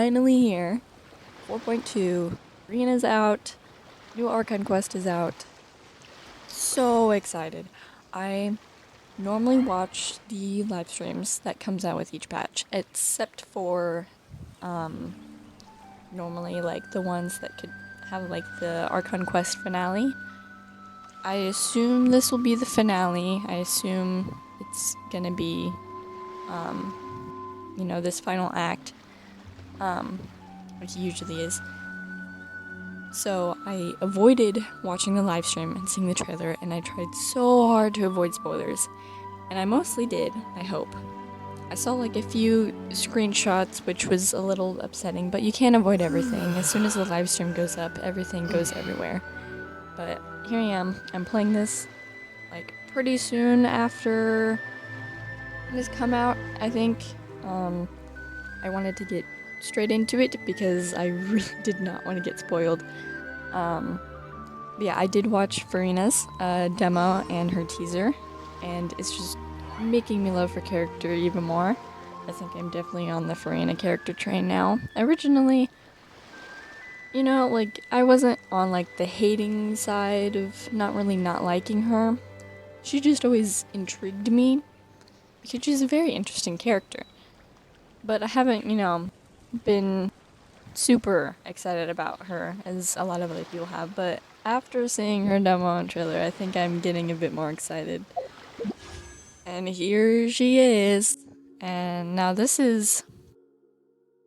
finally here. 4.2. Arena's out. New Archon quest is out. So excited. I normally watch the live streams that comes out with each patch, except for normally like the ones that could have like the Archon quest finale. I assume this will be the finale. I assume it's gonna be this final act, like it usually is. So I avoided watching the live stream and seeing the trailer, and I tried so hard to avoid spoilers. And I mostly did, I hope. I saw like a few screenshots, which was a little upsetting, but you can't avoid everything. As soon as the live stream goes up, everything goes everywhere. But here I am. I'm playing this like pretty soon after it has come out, I think. I wanted to get straight into it because I really did not want to get spoiled. But yeah, I did watch Farina's demo and her teaser, and it's just making me love her character even more. I think I'm definitely on the Farina character train now. Originally, like, I wasn't on like the hating side of not really not liking her. She just always intrigued me because she's a very interesting character. But I haven't, been super excited about her as a lot of other people have. But after seeing her demo and trailer, I think I'm getting a bit more excited. And here she is. And now this is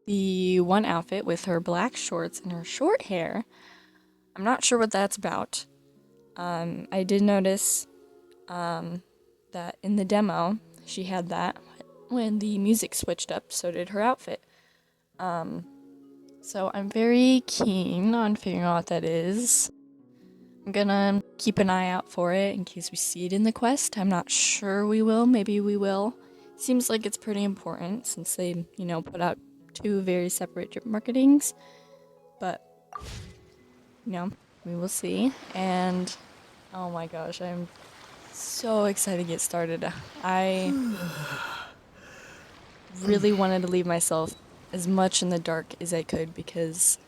the one outfit with her black shorts and her short hair. I'm not sure what that's about. I did notice that in the demo, she had that. When the music switched up, so did her outfit. So I'm very keen on figuring out what that is. I'm gonna keep an eye out for it in case we see it in the quest. I'm not sure we will, maybe we will. Seems like it's pretty important since they, put out two very separate marketings. But, we will see. And, oh my gosh, I'm so excited to get started. I really wanted to leave myself as much in the dark as I could because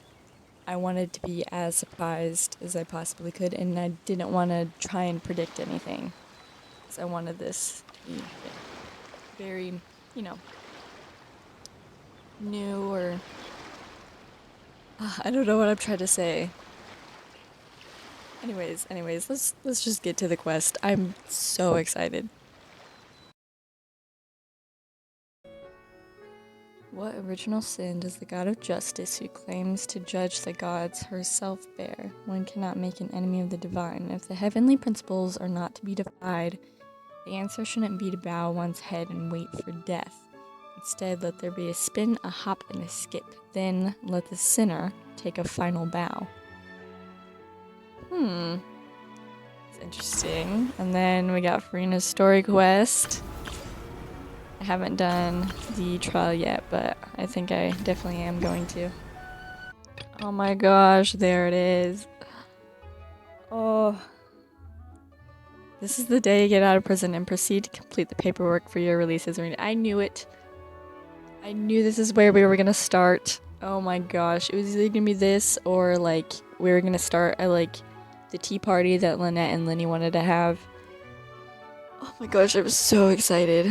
I wanted to be as surprised as I possibly could, and I didn't want to try and predict anything. So I wanted this to be very, new or... I don't know what I'm trying to say. Anyways, let's just get to the quest. I'm so excited. What original sin does the god of justice who claims to judge the gods herself bear? One cannot make an enemy of the divine. If the heavenly principles are not to be defied, the answer shouldn't be to bow one's head and wait for death. Instead, let there be a spin, a hop, and a skip. Then let the sinner take a final bow. It's interesting. And then we got Farina's story quest. I haven't done the trial yet, but I think I definitely am going to. Oh my gosh, there it is. Oh. This is the day you get out of prison and proceed to complete the paperwork for your release as Arena. I knew it. I knew this is where we were gonna start. Oh my gosh, it was either gonna be this or like we were gonna start at like the tea party that Lynette and Linny wanted to have. Oh my gosh, I was so excited.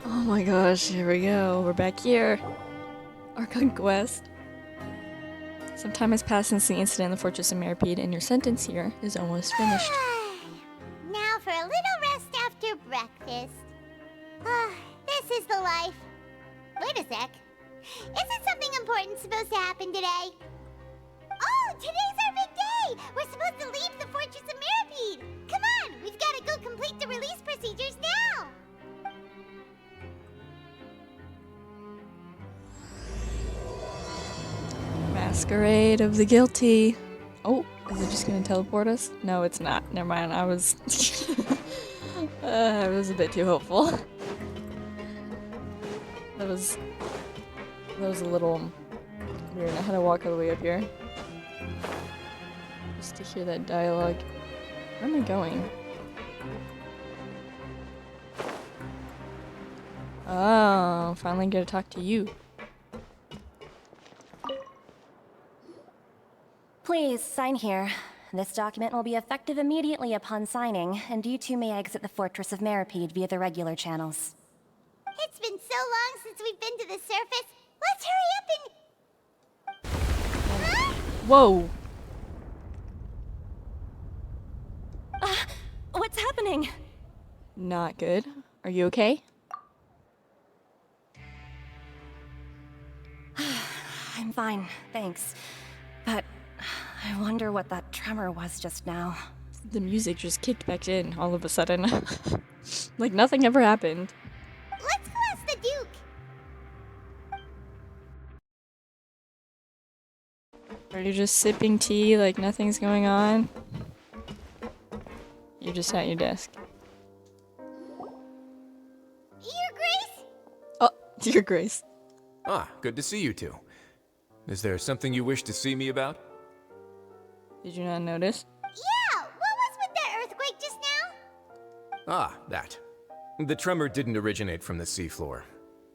Oh my gosh, here we go. We're back here. Archon quest. Some time has passed since the incident in the Fortress of Meripede, and your sentence here is almost finished. Now for a little rest after breakfast. This is the life. Wait a sec. Isn't something important supposed to happen today? Oh, today's our big day! We're supposed to leave the Fortress of Meripede! Come on, we've got to go complete the release procedures now! Masquerade of the Guilty. Oh, is it just gonna teleport us? No, it's not. Never mind, I was... I was a bit too hopeful. That was a little weird. I had to walk all the way up here. Just to hear that dialogue. Where am I going? Oh, finally get to talk to you. Please, sign here. This document will be effective immediately upon signing, and you two may exit the Fortress of Meripede via the regular channels. It's been so long since we've been to the surface. Let's hurry up and... Huh? Whoa! What's happening? Not good. Are you okay? I'm fine, thanks. But I wonder what that tremor was just now. The music just kicked back in all of a sudden. Like nothing ever happened. Let's go ask the Duke. Are you just sipping tea like nothing's going on? You're just at your desk. Your Grace? Oh, Your Grace. Ah, good to see you two. Is there something you wish to see me about? Did you not notice? Yeah, what was with that earthquake just now? Ah, that. The tremor didn't originate from the seafloor.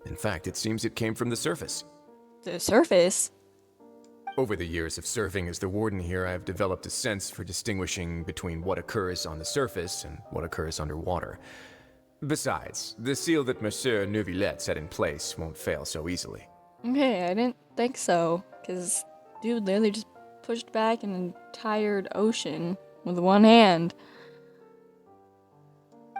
In fact, it seems it came from the surface. The surface? Over the years of serving as the warden here, I have developed a sense for distinguishing between what occurs on the surface and what occurs underwater. Besides, the seal that Monsieur Neuvillette set in place won't fail so easily. Okay, I didn't think so. Because dude literally just pushed back an entire ocean with one hand.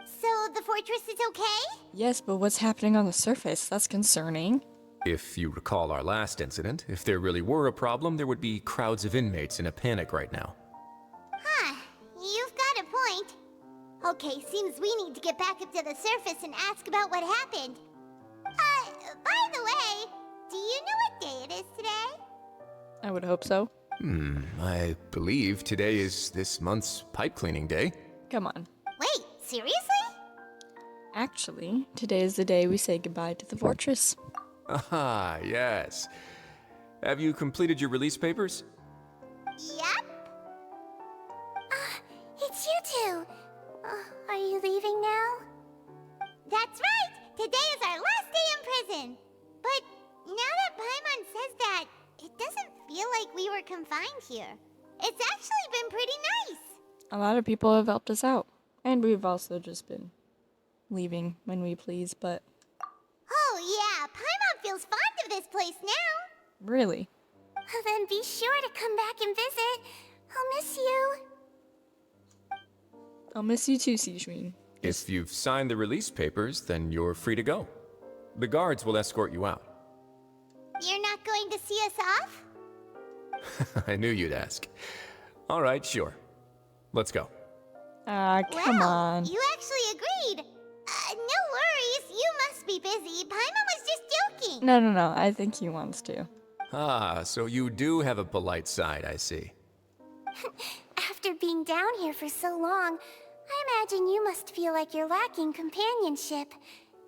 So the fortress is okay? Yes, but what's happening on the surface? That's concerning. If you recall our last incident, if there really were a problem, there would be crowds of inmates in a panic right now. Huh, you've got a point. Okay, seems we need to get back up to the surface and ask about what happened. By the way, do you know what day it is today? I would hope so. I believe today is this month's pipe cleaning day. Come on. Wait, seriously? Actually, today is the day we say goodbye to the fortress. Ah, yes. Have you completed your release papers? Yep. It's you two. Are you leaving now? That's right. Today is our last day in prison. But now that Paimon says that, it doesn't feel like we were confined here. It's actually been pretty nice. A lot of people have helped us out. And we've also just been leaving when we please, but Oh yeah, Paimon feels fond of this place now. really. Then be sure to come back and visit. I'll miss you. I'll miss you too, Sijun. If you've signed the release papers, then you're free to go. The guards will escort you out. You're not going to see us off? I knew you'd ask. All right, sure. Let's go. Ah, come Well, on. You actually agreed. No worries, you must be busy. Paimon was just joking. No, I think he wants to. Ah, so you do have a polite side, I see. After being down here for so long, I imagine you must feel like you're lacking companionship.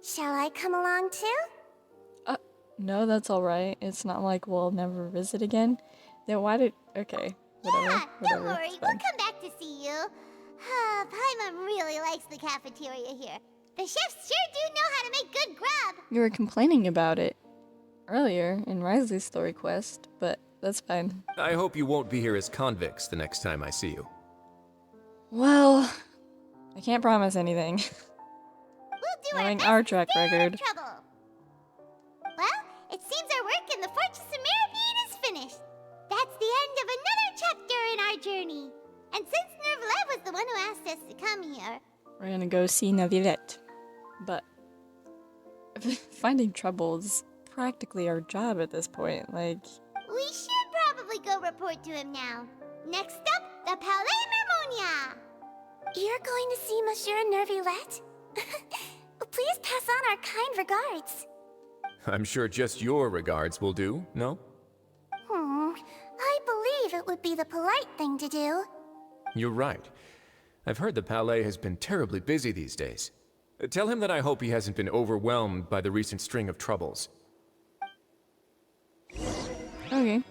Shall I come along too? No, that's alright. It's not like we'll never visit again. Then why did... Okay, whatever. Yeah, don't whatever, worry, it's we'll fine. come back to see you. Paimon really likes the cafeteria here. The chefs sure do know how to make good grub. You were complaining about it earlier in Risley's story quest, but that's fine. I hope you won't be here as convicts the next time I see you. Well, I can't promise anything. We'll do Knowing our our best track to stay out of record. trouble. Well, it seems our work in the Fortress of Meripede is finished. That's the end of another chapter in our journey. And since Neuvillette was the one who asked us to come here, We're gonna go see Neuvillette. But finding trouble is practically our job at this point. Like, we should probably go report to him now. Next up, the Palais Mermonia. You're going to see Monsieur Neuvillette? Please pass on our kind regards. I'm sure just your regards will do, no? I believe it would be the polite thing to do. You're right. I've heard the Palais has been terribly busy these days. Tell him that I hope he hasn't been overwhelmed by the recent string of troubles. okay.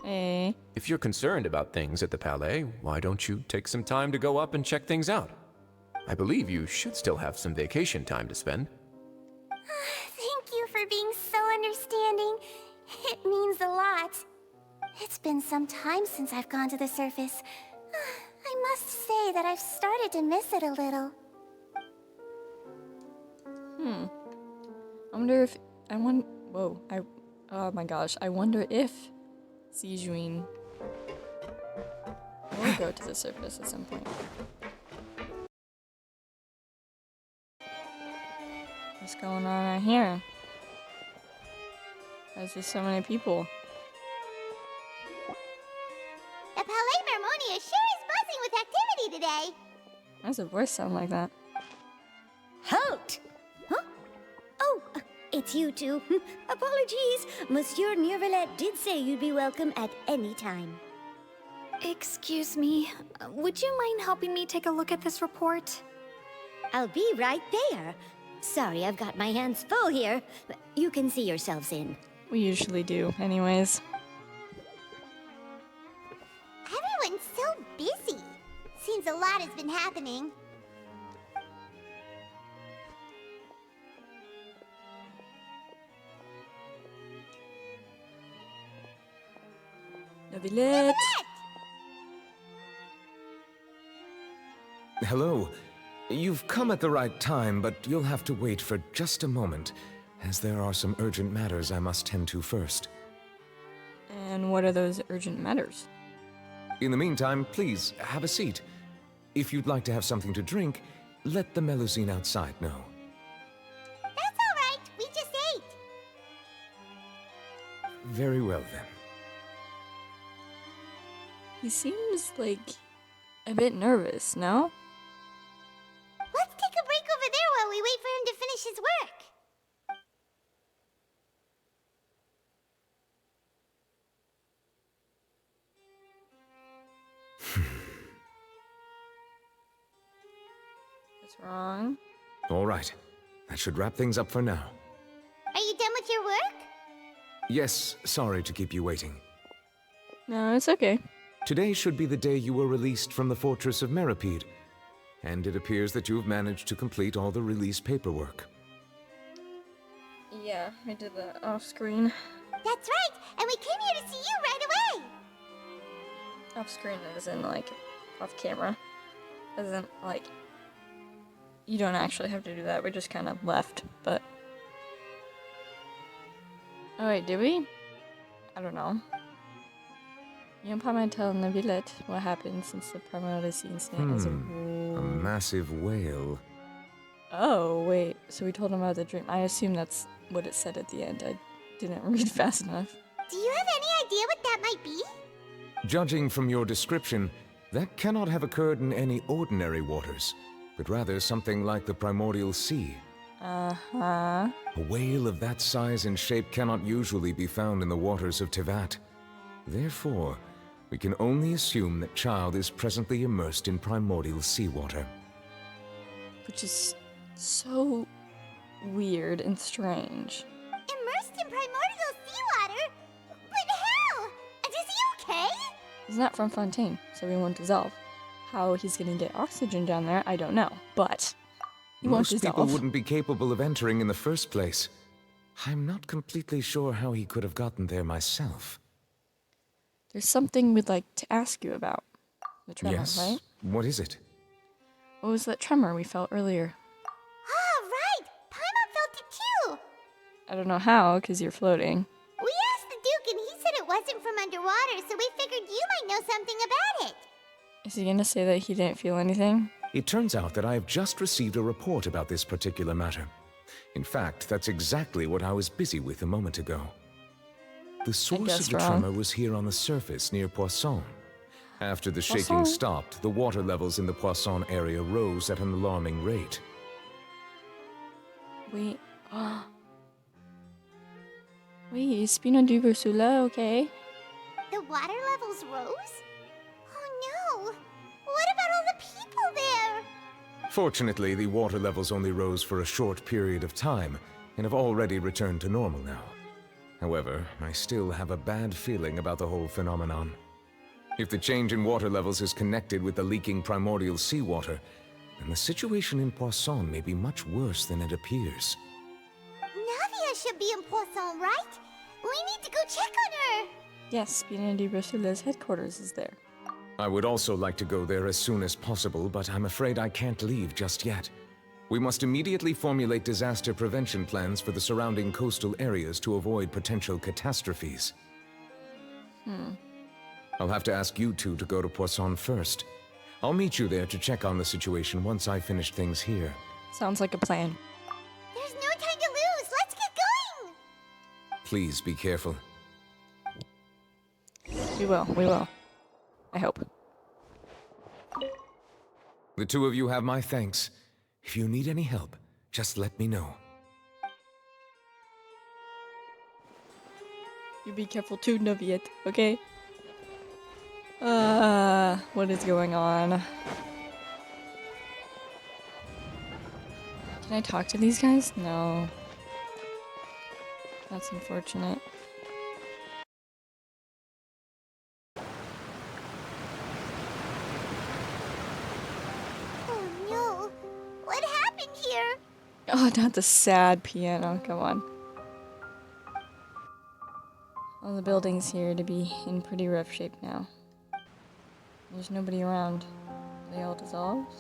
Hey. If you're concerned about things at the Palais, why don't you take some time to go up and check things out? I believe you should still have some vacation time to spend. Thank you for being so understanding. It means a lot. It's been some time since I've gone to the surface. I must say that I've started to miss it a little. I wonder if oh my gosh, I wonder if Sijuin will go to the surface at some point. What's going on out here? Why is there so many people? The Palais Mermonia sure is buzzing with activity today. Why does the voice sound like that? Halt! Huh? Oh, it's you two. Apologies. Monsieur Neuvillette did say you'd be welcome at any time. Excuse me, would you mind helping me take a look at this report? I'll be right there. Sorry, I've got my hands full here. You can see yourselves in. We usually do, anyways. Everyone's so busy. Seems a lot has been happening. Neuvillette! Hello. You've come at the right time, but you'll have to wait for just a moment, as there are some urgent matters I must tend to first. And what are those urgent matters? In the meantime, please, have a seat. If you'd like to have something to drink, let the Melusine outside know. That's all right. We just ate. Very well, then. He seems like a bit nervous, no? Let's take a break over there while we wait for him to finish his work. What's wrong? All right. That should wrap things up for now. Are you done with your work? Yes, sorry to keep you waiting. No, it's okay. Today should be the day you were released from the Fortress of Meripede, and it appears that you've managed to complete all the release paperwork. Yeah, I did that off screen. That's right, and we came here to see you right away. Off screen as in, like, off camera. As in, like, you don't actually have to do that. We just kind of left, but... Oh wait, did we? I don't know. You might tell Neuvillette what happened since the primordial sea incident as a A massive whale. Oh, wait. So we told him about the dream. I assume that's what it said at the end. I didn't read fast enough. Do you have any idea what that might be? Judging from your description, that cannot have occurred in any ordinary waters, but rather something like the primordial sea. Uh-huh. A whale of that size and shape cannot usually be found in the waters of Tevat. Therefore, we can only assume that Child is presently immersed in primordial seawater. Which is so weird and strange. Immersed in primordial seawater? But how? Is he okay? He's not from Fontaine, so he won't dissolve. How he's gonna get oxygen down there, I don't know. But he won't Most dissolve. people wouldn't be capable of entering in the first place. I'm not completely sure how he could have gotten there myself. There's something we'd like to ask you about. The tremor, Yes? right? What is it? What was that tremor we felt earlier? Ah, right! Paimon felt it too! I don't know how, because you're floating. We asked the Duke and he said it wasn't from underwater, so we figured you might know something about it. Is he gonna say that he didn't feel anything? It turns out that I have just received a report about this particular matter. In fact, that's exactly what I was busy with a moment ago. The source of guessed the wrong. tremor was here on the surface near Poisson. After the shaking Poisson? stopped, the water levels in the Poisson area rose at an alarming rate. Wait. Wait, Spino du Versula, okay? The water levels rose? Oh no! What about all the people there? Fortunately, the water levels only rose for a short period of time and have already returned to normal now. However, I still have a bad feeling about the whole phenomenon. If the change in water levels is connected with the leaking primordial seawater, and the situation in Poisson may be much worse than it appears. Navia should be in Poisson, right? We need to go check on her. Yes, Bien de Brasile's headquarters is there. I would also like to go there as soon as possible, but I'm afraid I can't leave just yet. We must immediately formulate disaster prevention plans for the surrounding coastal areas to avoid potential catastrophes. I'll have to ask you two to go to Poisson first. I'll meet you there to check on the situation once I finish things here. Sounds like a plan. There's no time to lose. Let's get going. Please be careful. We will. I hope. The two of you have my thanks. If you need any help, just let me know. You be careful too, Naviet, okay? What is going on? Can I talk to these guys? No. That's unfortunate. Oh no. What happened here? Oh, not the sad piano. Come on. All the buildings here to be in pretty rough shape now. There's nobody around. They all dissolved?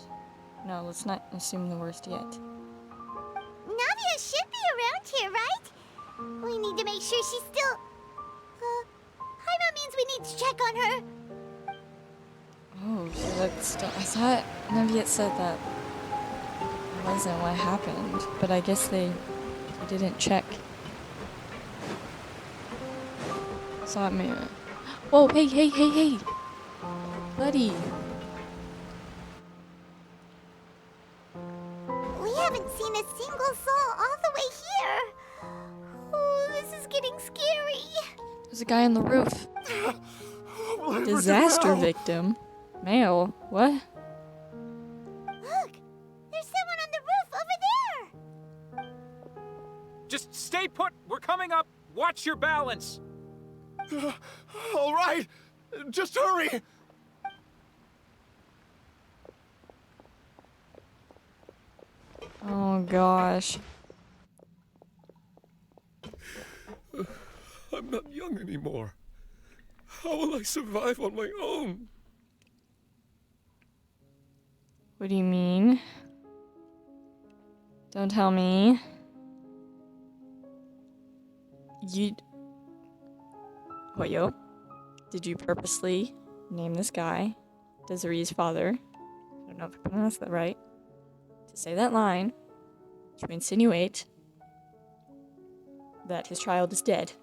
No, let's not assume the worst yet. Navia should be around here, right? We need to make sure she's still... Jaime means we need to check on her. Oh, so that's still... I thought Naviet said that wasn't what happened, but I guess they didn't check. Saw it maybe. Whoa, hey! Buddy! We haven't seen a single soul all the way here. Oh, this is getting scary. There's a guy on the roof. Disaster victim? Male? What? Look, there's someone on the roof over there. Just stay put! We're coming up! Watch your balance! All right, just hurry. Oh gosh. I'm not young anymore. How will I survive on my own? What do you mean? Don't tell me. What, yo? Did you purposely name this guy Desiree's father? I don't know if I pronounced that right. To say that line, to insinuate that his child is dead.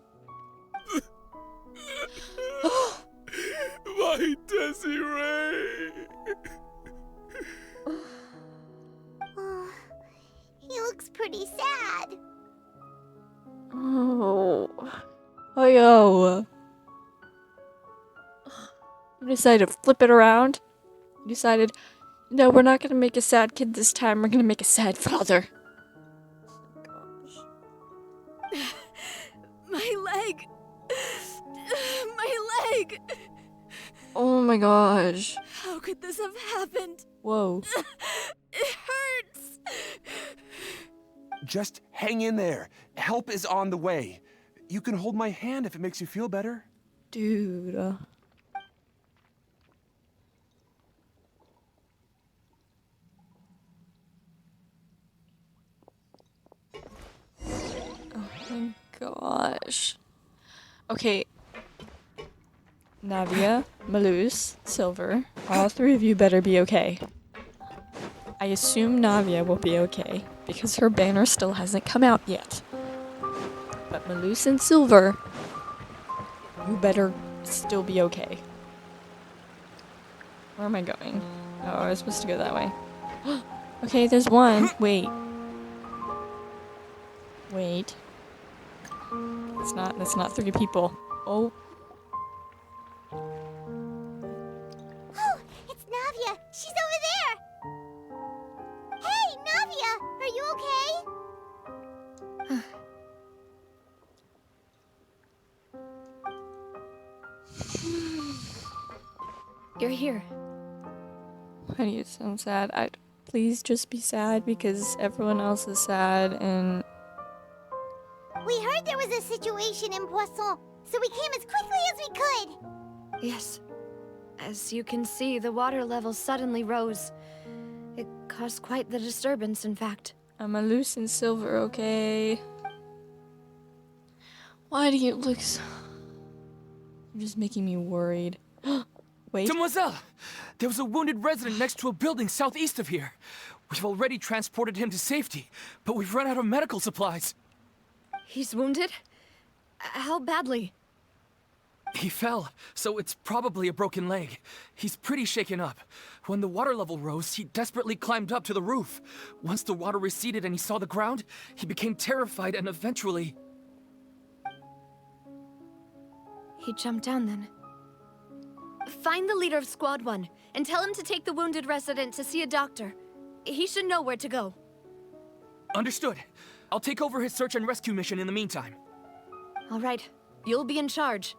My Desiree! Oh, he looks pretty sad. Oh. Oh, yo. You decided to flip it around? You decided, no, we're not gonna make a sad kid this time, we're gonna make a sad father. My leg! My leg! Oh my gosh. How could this have happened? Whoa. It hurts! Just hang in there. Help is on the way. You can hold my hand if it makes you feel better. Dude. Oh my gosh. Okay. Navia, Malus, Silver, all three of you better be okay. I assume Navia will be okay, because her banner still hasn't come out yet. But Malus and Silver, you better still be okay. Where am I going? Oh, I was supposed to go that way. Okay, there's one. Wait. That's not three people. Oh. Oh, it's Navia. She's over there. Hey, Navia, are you okay? You're here. Why do you sound sad? Please just be sad because everyone else is sad and... We heard there was a situation in Poisson, so we came as quickly as we could. Yes. As you can see, the water level suddenly rose. It caused quite the disturbance, in fact. I'm a loose and silver, okay? Why do you look so... You're just making me worried. Wait. Demoiselle! There was a wounded resident next to a building southeast of here. We've already transported him to safety, but we've run out of medical supplies. He's wounded? How badly? He fell, so it's probably a broken leg. He's pretty shaken up. When the water level rose, he desperately climbed up to the roof. Once the water receded and he saw the ground, he became terrified and eventually... He jumped down then. Find the leader of Squad 1 and tell him to take the wounded resident to see a doctor. He should know where to go. Understood. I'll take over his search and rescue mission in the meantime. All right. You'll be in charge.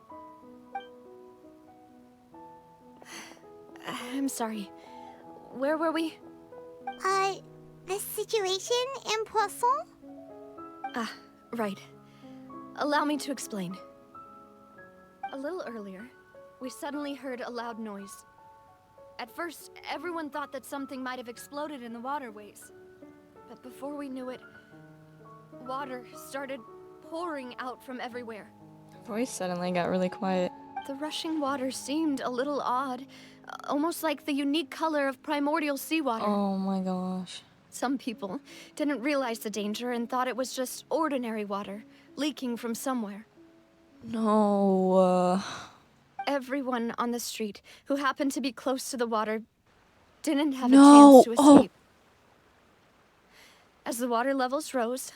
I'm sorry. Where were we? The situation in Poisson? Ah, right. Allow me to explain. A little earlier, we suddenly heard a loud noise. At first, everyone thought that something might have exploded in the waterways. But before we knew it, water started pouring out from everywhere. Her voice suddenly got really quiet. The rushing water seemed a little odd, almost like the unique color of primordial seawater. Oh my gosh. Some people didn't realize the danger and thought it was just ordinary water, leaking from somewhere. No. Everyone on the street who happened to be close to the water didn't have No. a chance to escape. As the water levels rose,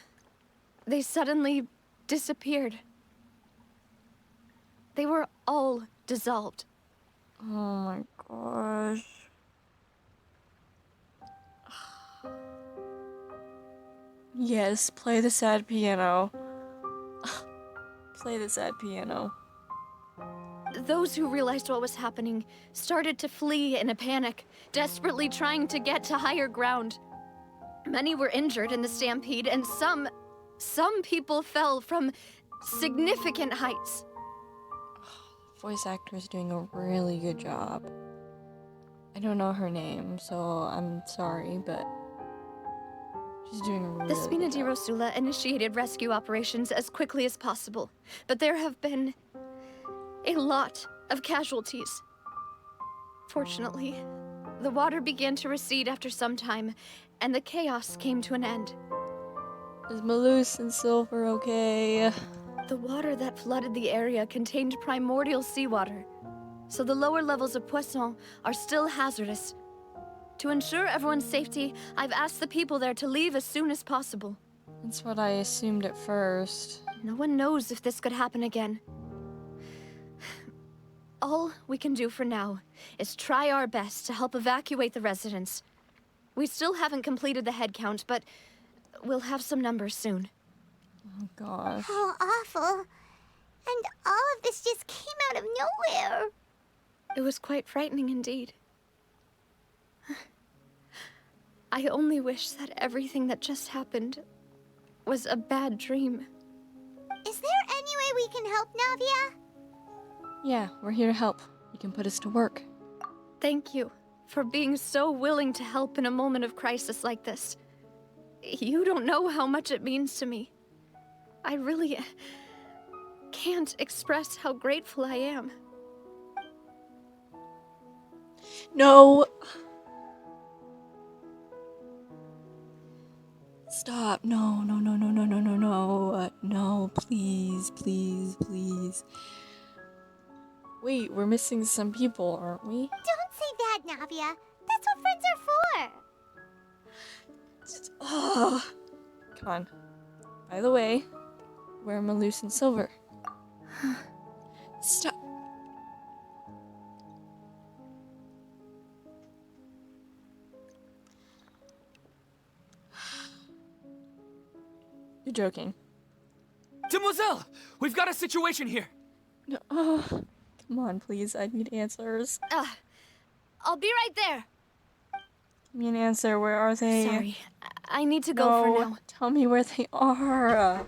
they suddenly disappeared. They were all dissolved. Oh my gosh. Yes, play the sad piano. Play the sad piano. Those who realized what was happening started to flee in a panic, desperately trying to get to higher ground. Many were injured in the stampede, and some people fell from significant heights. Voice actor is doing a really good job. I don't know her name, so I'm sorry, but she's doing a really The Spina good di job. Rosula initiated rescue operations as quickly as possible, but there have been a lot of casualties. Fortunately, the water began to recede after some time, and the chaos came to an end. Is Malus and Silver okay? The water that flooded the area contained primordial seawater, so the lower levels of Poisson are still hazardous. To ensure everyone's safety, I've asked the people there to leave as soon as possible. That's what I assumed at first. No one knows if this could happen again. All we can do for now is try our best to help evacuate the residents. We still haven't completed the head count, but we'll have some numbers soon. Oh gosh. How awful. And all of this just came out of nowhere. It was quite frightening indeed. I only wish that everything that just happened was a bad dream. Is there any way we can help, Navia? Yeah, we're here to help. You can put us to work. Thank you for being so willing to help in a moment of crisis like this. You don't know how much it means to me. I really can't express how grateful I am. No! Stop. No, no, no, no, no, no, no, no. No, please, please, please. Wait, we're missing some people, aren't we? Don't say that, Navia. That's what friends are for. Oh. Come on. By the way, where are Malus and Silver? Stop. You're joking. Demoiselle! We've got a situation here! No. Oh, come on, please. I need answers. I'll be right there. me an answer. Where are they? Sorry. I need to go for now. Tell me where they are. And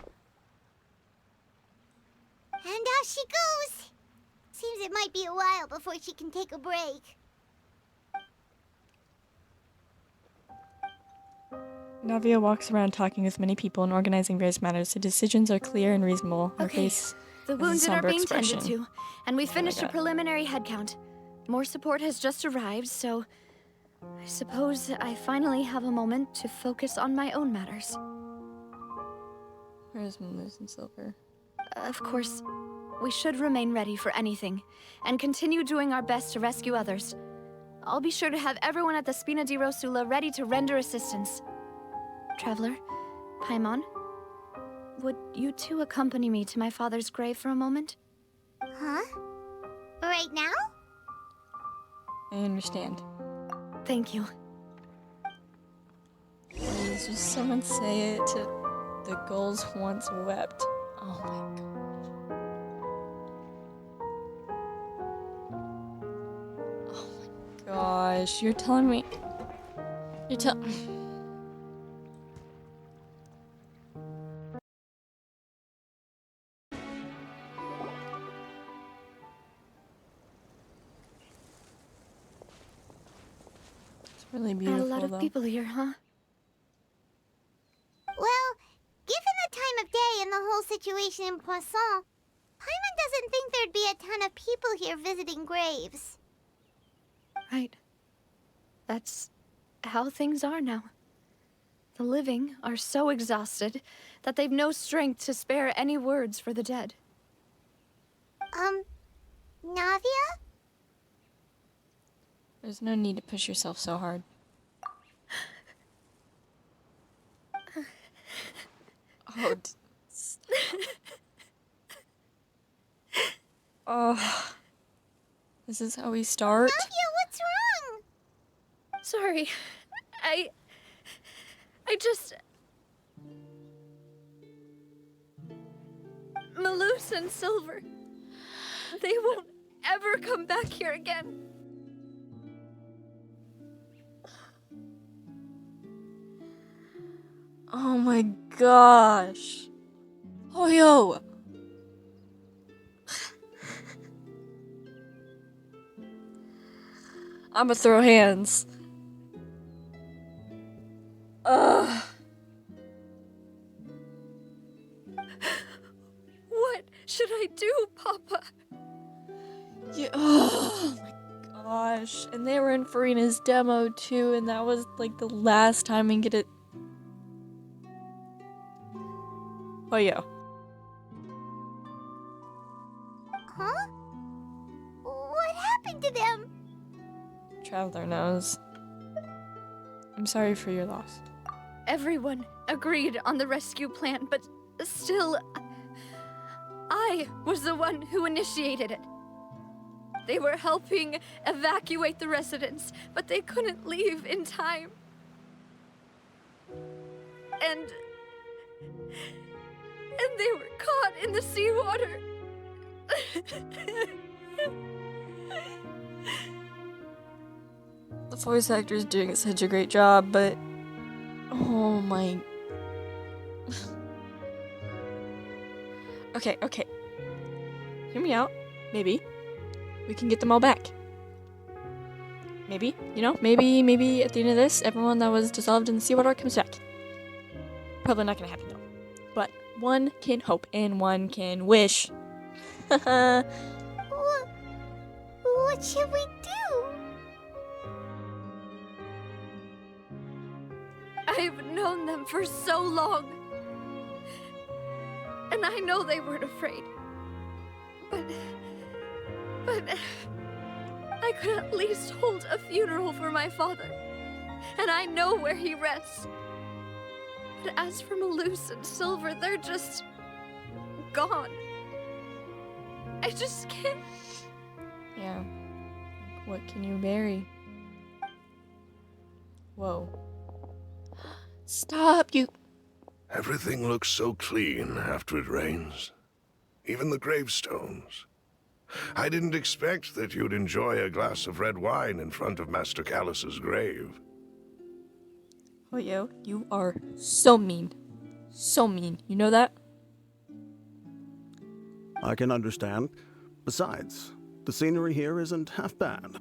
out she goes. Seems it might be a while before she can take a break. Navia walks around talking with many people and organizing various matters. The decisions are clear and reasonable. Her Okay, face the has a wounded are somber being expression. tended to, and we finished a God. preliminary head count. More support has just arrived, so I suppose I finally have a moment to focus on my own matters. Where's Moose and Silver? Of course, we should remain ready for anything, and continue doing our best to rescue others. I'll be sure to have everyone at the Spina di Rosula ready to render assistance. Traveler, Paimon, would you two accompany me to my father's grave for a moment? Huh? Right now? I understand. Thank you. Please, just someone say it to the gulls once wept. Oh my god. Oh my gosh, you're telling me. It's really beautiful, Not a lot of though. people here, huh? Well, given the time of day and the whole situation in Poisson, Paimon doesn't think there'd be a ton of people here visiting graves. Right. That's how things are now. The living are so exhausted that they've no strength to spare any words for the dead. Navia? There's no need to push yourself so hard. Oh. Oh. This is how we start? Navia, what's wrong? Sorry. I just... Malus and Silver. They won't ever come back here again. Oh my gosh. Oh, yo. I'ma throw hands. Ugh. What should I do, Papa? Yeah. Oh my gosh. And they were in Farina's demo too, and that was like the last time we can get it. Oh yeah. Huh? What happened to them? Traveler knows. I'm sorry for your loss. Everyone agreed on the rescue plan, but still, I was the one who initiated it. They were helping evacuate the residents, but they couldn't leave in time. And they were caught in the seawater. The voice actor is doing such a great job, but oh my. Okay. Hear me out. Maybe we can get them all back. Maybe, maybe at the end of this, everyone that was dissolved in the seawater comes back. Probably not gonna happen though. But one can hope and one can wish. What should we do? I've known them for so long. And I know they weren't afraid. But I could at least hold a funeral for my father. And I know where he rests. But as for Malus and Silver, they're just gone. I just can't. Yeah. What can you bury? Whoa. Stop, you. Everything looks so clean after it rains. Even the gravestones. I didn't expect that you'd enjoy a glass of red wine in front of Master Callus's grave. Oh, yo, you are so mean. So mean. You know that? I can understand. Besides, the scenery here isn't half bad.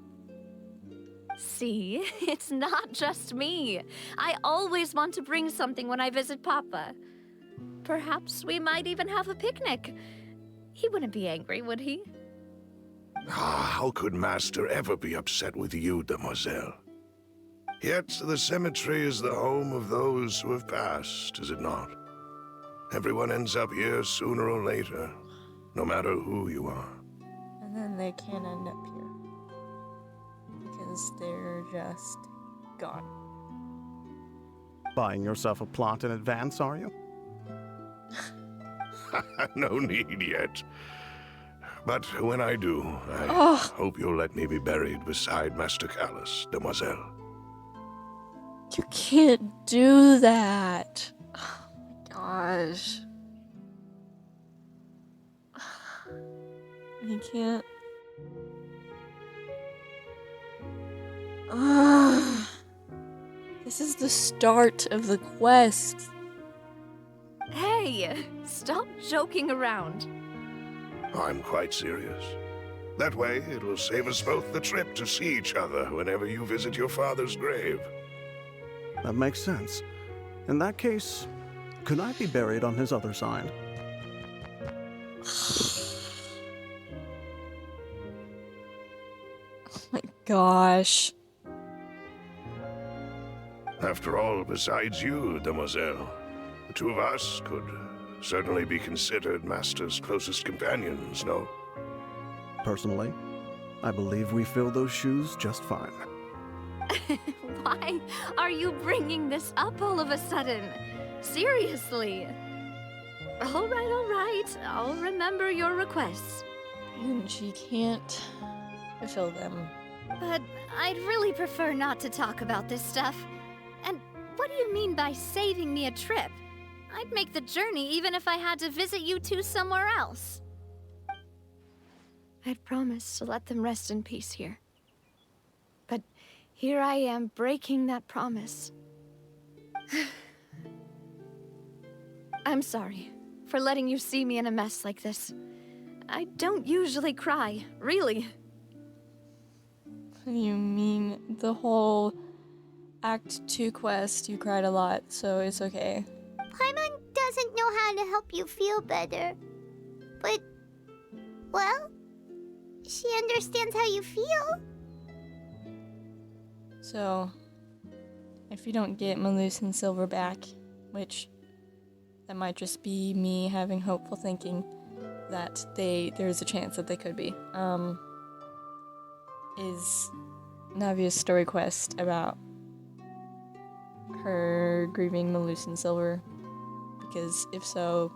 See, it's not just me. I always want to bring something when I visit Papa. Perhaps we might even have a picnic. He wouldn't be angry, would he? How could Master ever be upset with you, demoiselle? Yet the cemetery is the home of those who have passed, is it not? Everyone ends up here sooner or later, no matter who you are. And then they can't end up here. Because they're just gone. Buying yourself a plot in advance, are you? No need yet. But when I do, I hope you'll let me be buried beside Master Callus, demoiselle. You can't do that. Oh my gosh. You can't. Ugh. This is the start of the quest. Hey, stop joking around. I'm quite serious. That way, it will save us both the trip to see each other whenever you visit your father's grave. That makes sense. In that case, could I be buried on his other side? Oh my gosh. After all, besides you, demoiselle, the two of us could certainly be considered Master's closest companions, no? Personally, I believe we fill those shoes just fine. Why are you bringing this up all of a sudden? Seriously. All right. I'll remember your requests. And she can't fulfill them. But I'd really prefer not to talk about this stuff. And what do you mean by saving me a trip? I'd make the journey even if I had to visit you two somewhere else. I'd promised to let them rest in peace here. But here I am breaking that promise. I'm sorry for letting you see me in a mess like this. I don't usually cry, really. You mean the whole Act 2 quest, you cried a lot, so it's okay. Paimon doesn't know how to help you feel better. But, well, she understands how you feel. So, if you don't get Malus and Silver back, which that might just be me having hopeful thinking that there's a chance that they could be, is Navia's story quest about her grieving Malus and Silver. Because if so,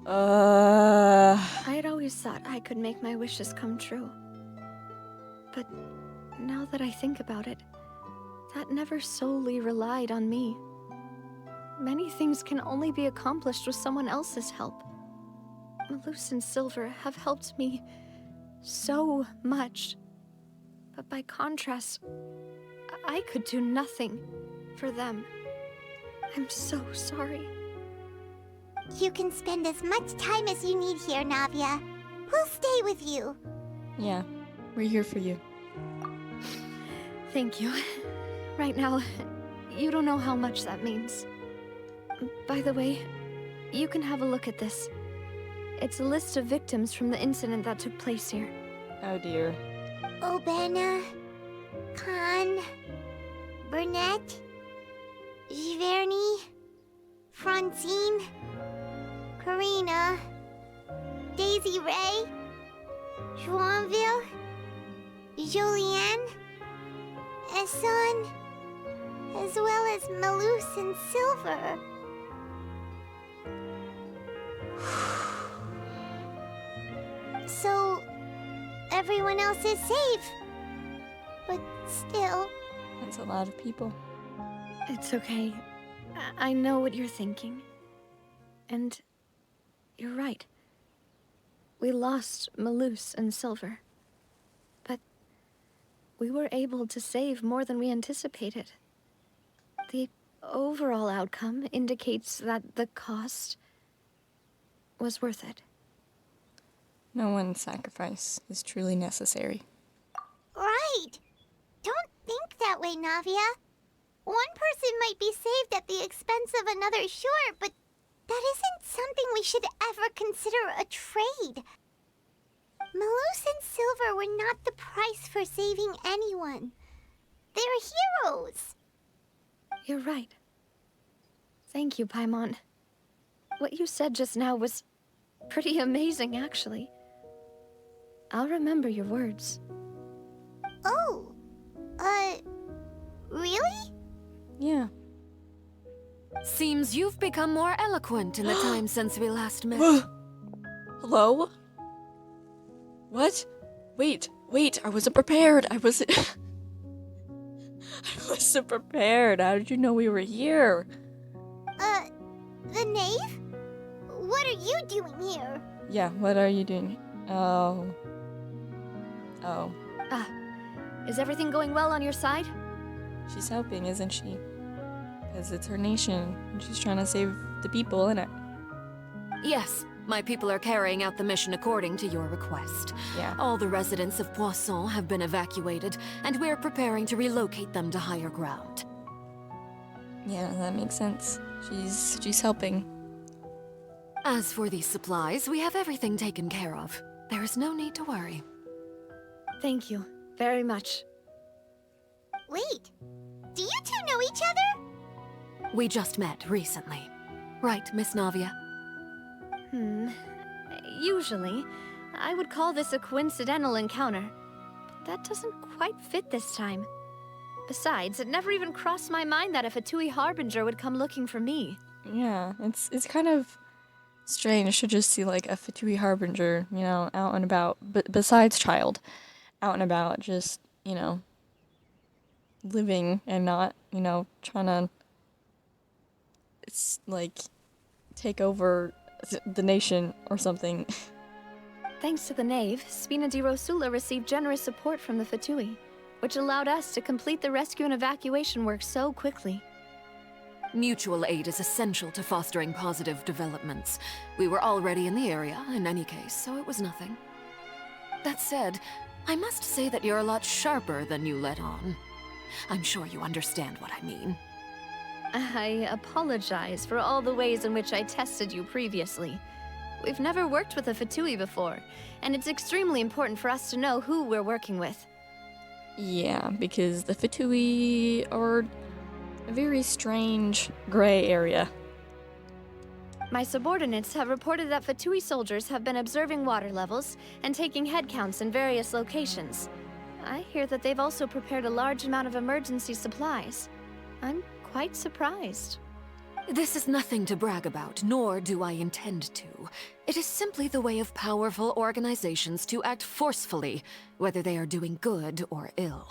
I'd always thought I could make my wishes come true. But now that I think about it, that never solely relied on me. Many things can only be accomplished with someone else's help. Malus and Silver have helped me so much. But by contrast, I could do nothing for them. I'm so sorry. You can spend as much time as you need here, Navia. We'll stay with you. yeah, we're here for you. Thank you. Right now, you don't know how much that means. By the way, you can have a look at this. It's a list of victims from the incident that took place here. Oh dear. Obena, Khan, Burnett, Giverny, Francine, Karina, Daisy Ray, Joinville, Julianne, Esson, as well as Malus and Silver. So, everyone else is safe. But still... That's a lot of people. It's okay. I know what you're thinking. And you're right. We lost Malus and Silver. But we were able to save more than we anticipated. The overall outcome indicates that the cost was worth it. No one's sacrifice is truly necessary. Right. Don't think that way, Navia. One person might be saved at the expense of another, sure, but that isn't something we should ever consider a trade. Malus and Silver were not the price for saving anyone. They're heroes. You're right. Thank you, Paimon. What you said just now was pretty amazing, actually. I'll remember your words. Oh, really? Yeah. Seems you've become more eloquent in the time since we last met. Hello? What? Wait, I wasn't prepared. I wasn't prepared. How did you know we were here? The knave? What are you doing here? Yeah, what are you doing? Oh. Is everything going well on your side? She's helping, isn't she? Because it's her nation, and she's trying to save the people in it. Yes, my people are carrying out the mission according to your request. Yeah. All the residents of Poisson have been evacuated, and we're preparing to relocate them to higher ground. Yeah, that makes sense. She's helping. As for these supplies, we have everything taken care of. There is no need to worry. Thank you very much. Wait, do you two know each other? We just met recently. Right, Miss Navia? Usually, I would call this a coincidental encounter. But that doesn't quite fit this time. Besides, it never even crossed my mind that a Fatui Harbinger would come looking for me. Yeah, it's kind of strange to just see like a Fatui Harbinger, out and about. But besides Child, out and about, just living and not trying to take over the nation or something. Thanks to the Knave, Spina di Rosula received generous support from the Fatui, which allowed us to complete the rescue and evacuation work so quickly. Mutual aid is essential to fostering positive developments. We were already in the area, in any case, so it was nothing. That said, I must say that you're a lot sharper than you let on. I'm sure you understand what I mean. I apologize for all the ways in which I tested you previously. We've never worked with a Fatui before, and it's extremely important for us to know who we're working with. Yeah, because the Fatui are a very strange gray area. My subordinates have reported that Fatui soldiers have been observing water levels and taking head counts in various locations. I hear that they've also prepared a large amount of emergency supplies. I'm quite surprised. This is nothing to brag about, nor do I intend to. It is simply the way of powerful organizations to act forcefully, whether they are doing good or ill.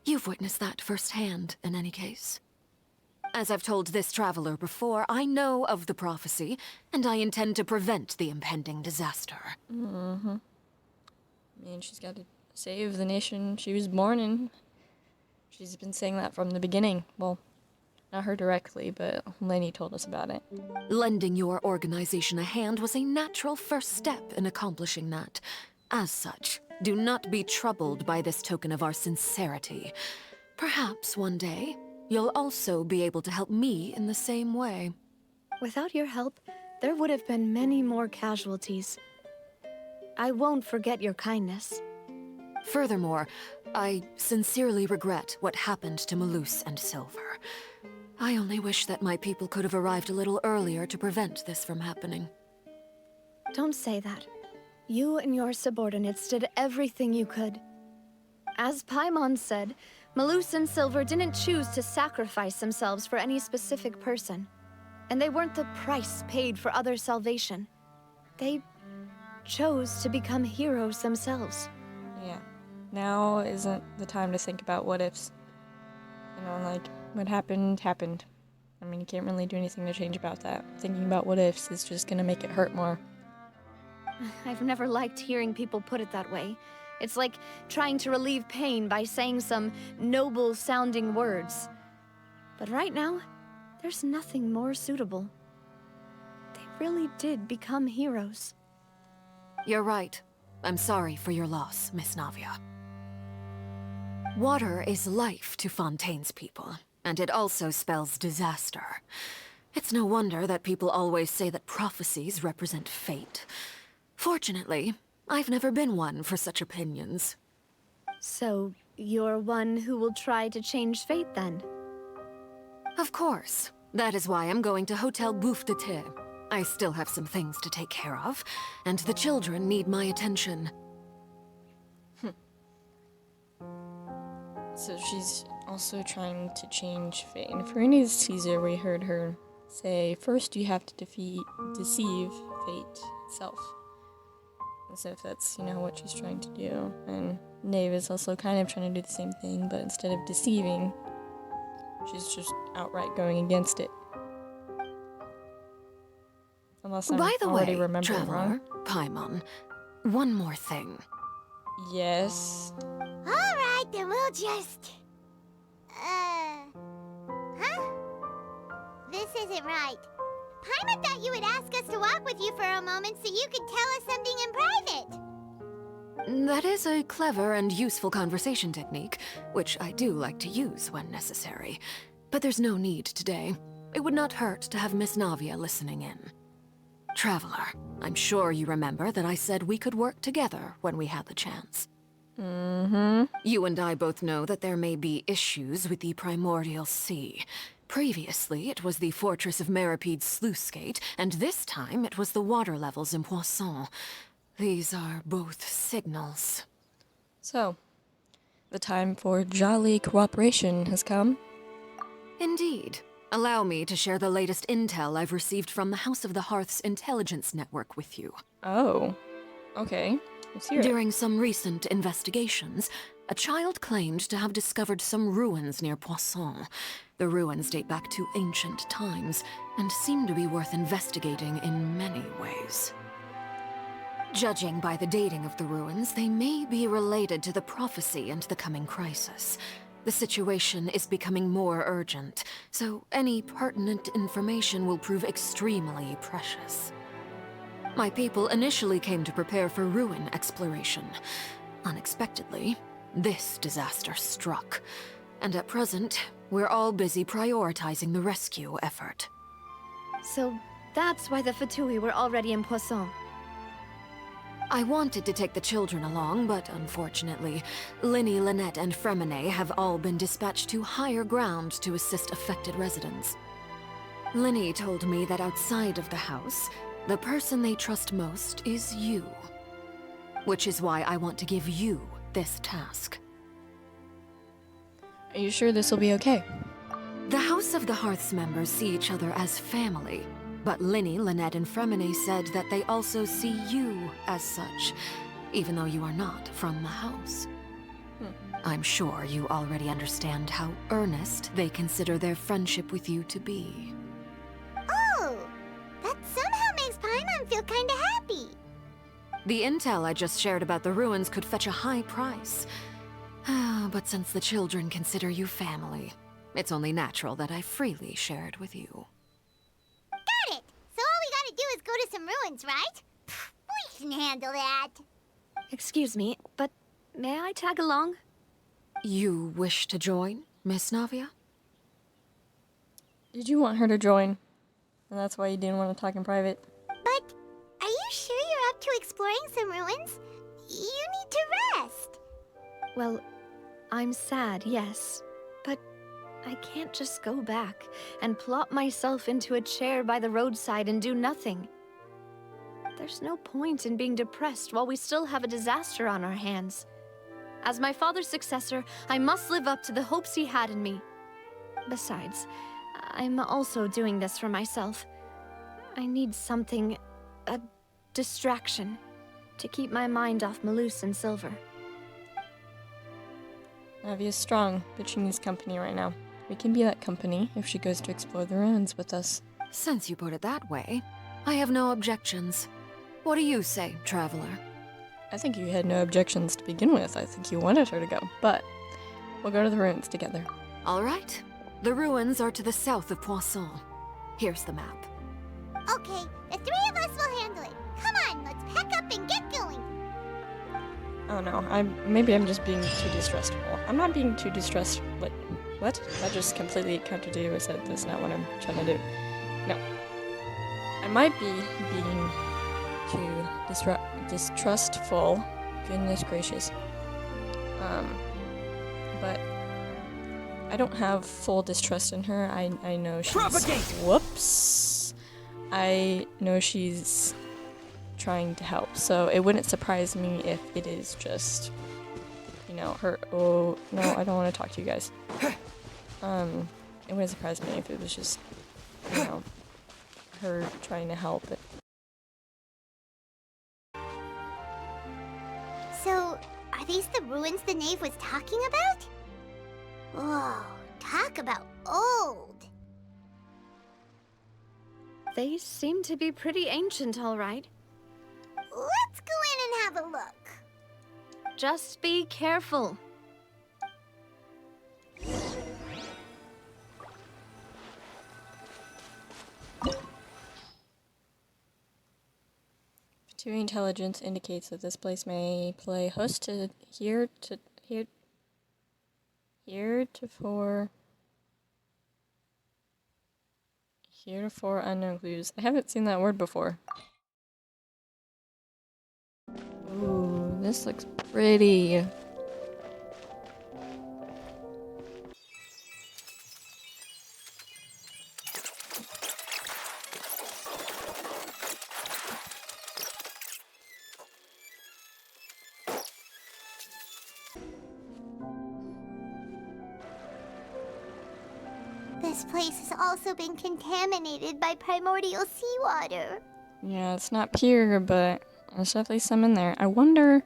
You've witnessed that firsthand, in any case. As I've told this traveler before, I know of the prophecy, and I intend to prevent the impending disaster. I mean, she's got to save the nation she was born in. She's been saying that from the beginning. Well, not her directly, but Lenny told us about it. Lending your organization a hand was a natural first step in accomplishing that. As such, do not be troubled by this token of our sincerity. Perhaps one day, you'll also be able to help me in the same way. Without your help, there would have been many more casualties. I won't forget your kindness. Furthermore, I sincerely regret what happened to Malus and Silver. I only wish that my people could have arrived a little earlier to prevent this from happening. Don't say that. You and your subordinates did everything you could. As Paimon said, Malus and Silver didn't choose to sacrifice themselves for any specific person. And they weren't the price paid for other salvation. They chose to become heroes themselves. Yeah. Now isn't the time to think about what ifs. What happened, happened. I mean, you can't really do anything to change about that. Thinking about what ifs is just gonna make it hurt more. I've never liked hearing people put it that way. It's like trying to relieve pain by saying some noble-sounding words. But right now, there's nothing more suitable. They really did become heroes. You're right. I'm sorry for your loss, Miss Navia. Water is life to Fontaine's people, and it also spells disaster. It's no wonder that people always say that prophecies represent fate. Fortunately, I've never been one for such opinions. So, you're one who will try to change fate then? Of course. That is why I'm going to Hotel Bouffe de Thé. I still have some things to take care of, and the children need my attention. So she's also trying to change fate. In Farina's teaser, we heard her say, first you have to deceive fate itself. As if that's, what she's trying to do. And Nave is also kind of trying to do the same thing, but instead of deceiving, she's just outright going against it. Unless I'm By the already way, remembering Traveler, wrong. Paimon, one more thing. Yes. Alright, then we'll just... Huh? This isn't right. Paimon thought you would ask us to walk with you for a moment so you could tell us something in private. That is a clever and useful conversation technique, which I do like to use when necessary. But there's no need today. It would not hurt to have Miss Navia listening in. Traveler, I'm sure you remember that I said we could work together when we had the chance. Mm-hmm. You and I both know that there may be issues with the Primordial Sea. Previously, it was the Fortress of Meripede's sluice gate, and this time it was the water levels in Poisson. These are both signals. So, the time for jolly cooperation has come. Indeed. Allow me to share the latest intel I've received from the House of the Hearth's intelligence network with you. Oh. Okay. Let's hear it. During some recent investigations, a child claimed to have discovered some ruins near Poisson. The ruins date back to ancient times, and seem to be worth investigating in many ways. Judging by the dating of the ruins, they may be related to the prophecy and the coming crisis. The situation is becoming more urgent, so any pertinent information will prove extremely precious. My people initially came to prepare for ruin exploration. Unexpectedly, this disaster struck, and at present, we're all busy prioritizing the rescue effort. So, that's why the Fatui were already in Poisson. I wanted to take the children along, but unfortunately, Linny, Lynette, and Fremine have all been dispatched to higher ground to assist affected residents. Linny told me that outside of the house, the person they trust most is you. Which is why I want to give you this task. Are you sure this will be okay? The House of the Hearth's members see each other as family, but Linny, Lynette, and Fremine said that they also see you as such, even though you are not from the house. I'm sure you already understand how earnest they consider their friendship with you to be. Oh, that somehow makes Paimon feel kinda happy. The intel I just shared about the ruins could fetch a high price. But since the children consider you family, it's only natural that I freely share it with you. Got it! So all we gotta do is go to some ruins, right? We can handle that. Excuse me, but may I tag along? You wish to join, Miss Navia? Did you want her to join? And that's why you didn't want to talk in private? But are you sure you're up to exploring some ruins? You need to rest. Well, I'm sad, yes. But I can't just go back and plop myself into a chair by the roadside and do nothing. There's no point in being depressed while we still have a disaster on our hands. As my father's successor, I must live up to the hopes he had in me. Besides, I'm also doing this for myself. I need something, a distraction, to keep my mind off Malus and Silver. Navia's strong, but she needs company right now. We can be that company if she goes to explore the ruins with us. Since you put it that way, I have no objections. What do you say, Traveler? I think you had no objections to begin with. I think you wanted her to go, but we'll go to the ruins together. All right. The ruins are to the south of Poisson. Here's the map. Okay, the three of us will handle it. Come on, let's pack up and get going. Oh no, maybe I'm just being too distrustful. I'm not being too distressed. What? That just completely contradicted what I said. That's not what I'm trying to do. No. I might be being too distrustful. Goodness gracious. But I don't have full distrust in her. I know she's... Whoops. I know she's trying to help, so it wouldn't surprise me if it is just, you know, her... Oh, no, I don't want to talk to you guys. It wouldn't surprise me if it was just, you know, her trying to help. So, are these the ruins the knave was talking about? Whoa, talk about old. They seem to be pretty ancient, all right. Let's go in and have a look. Just be careful. Two intelligence indicates that this place may play host to heretofore unknown clues. I haven't seen that word before. Ooh, this looks pretty. This place has also been contaminated by primordial seawater. Yeah, it's not pure, but there's definitely some in there. I wonder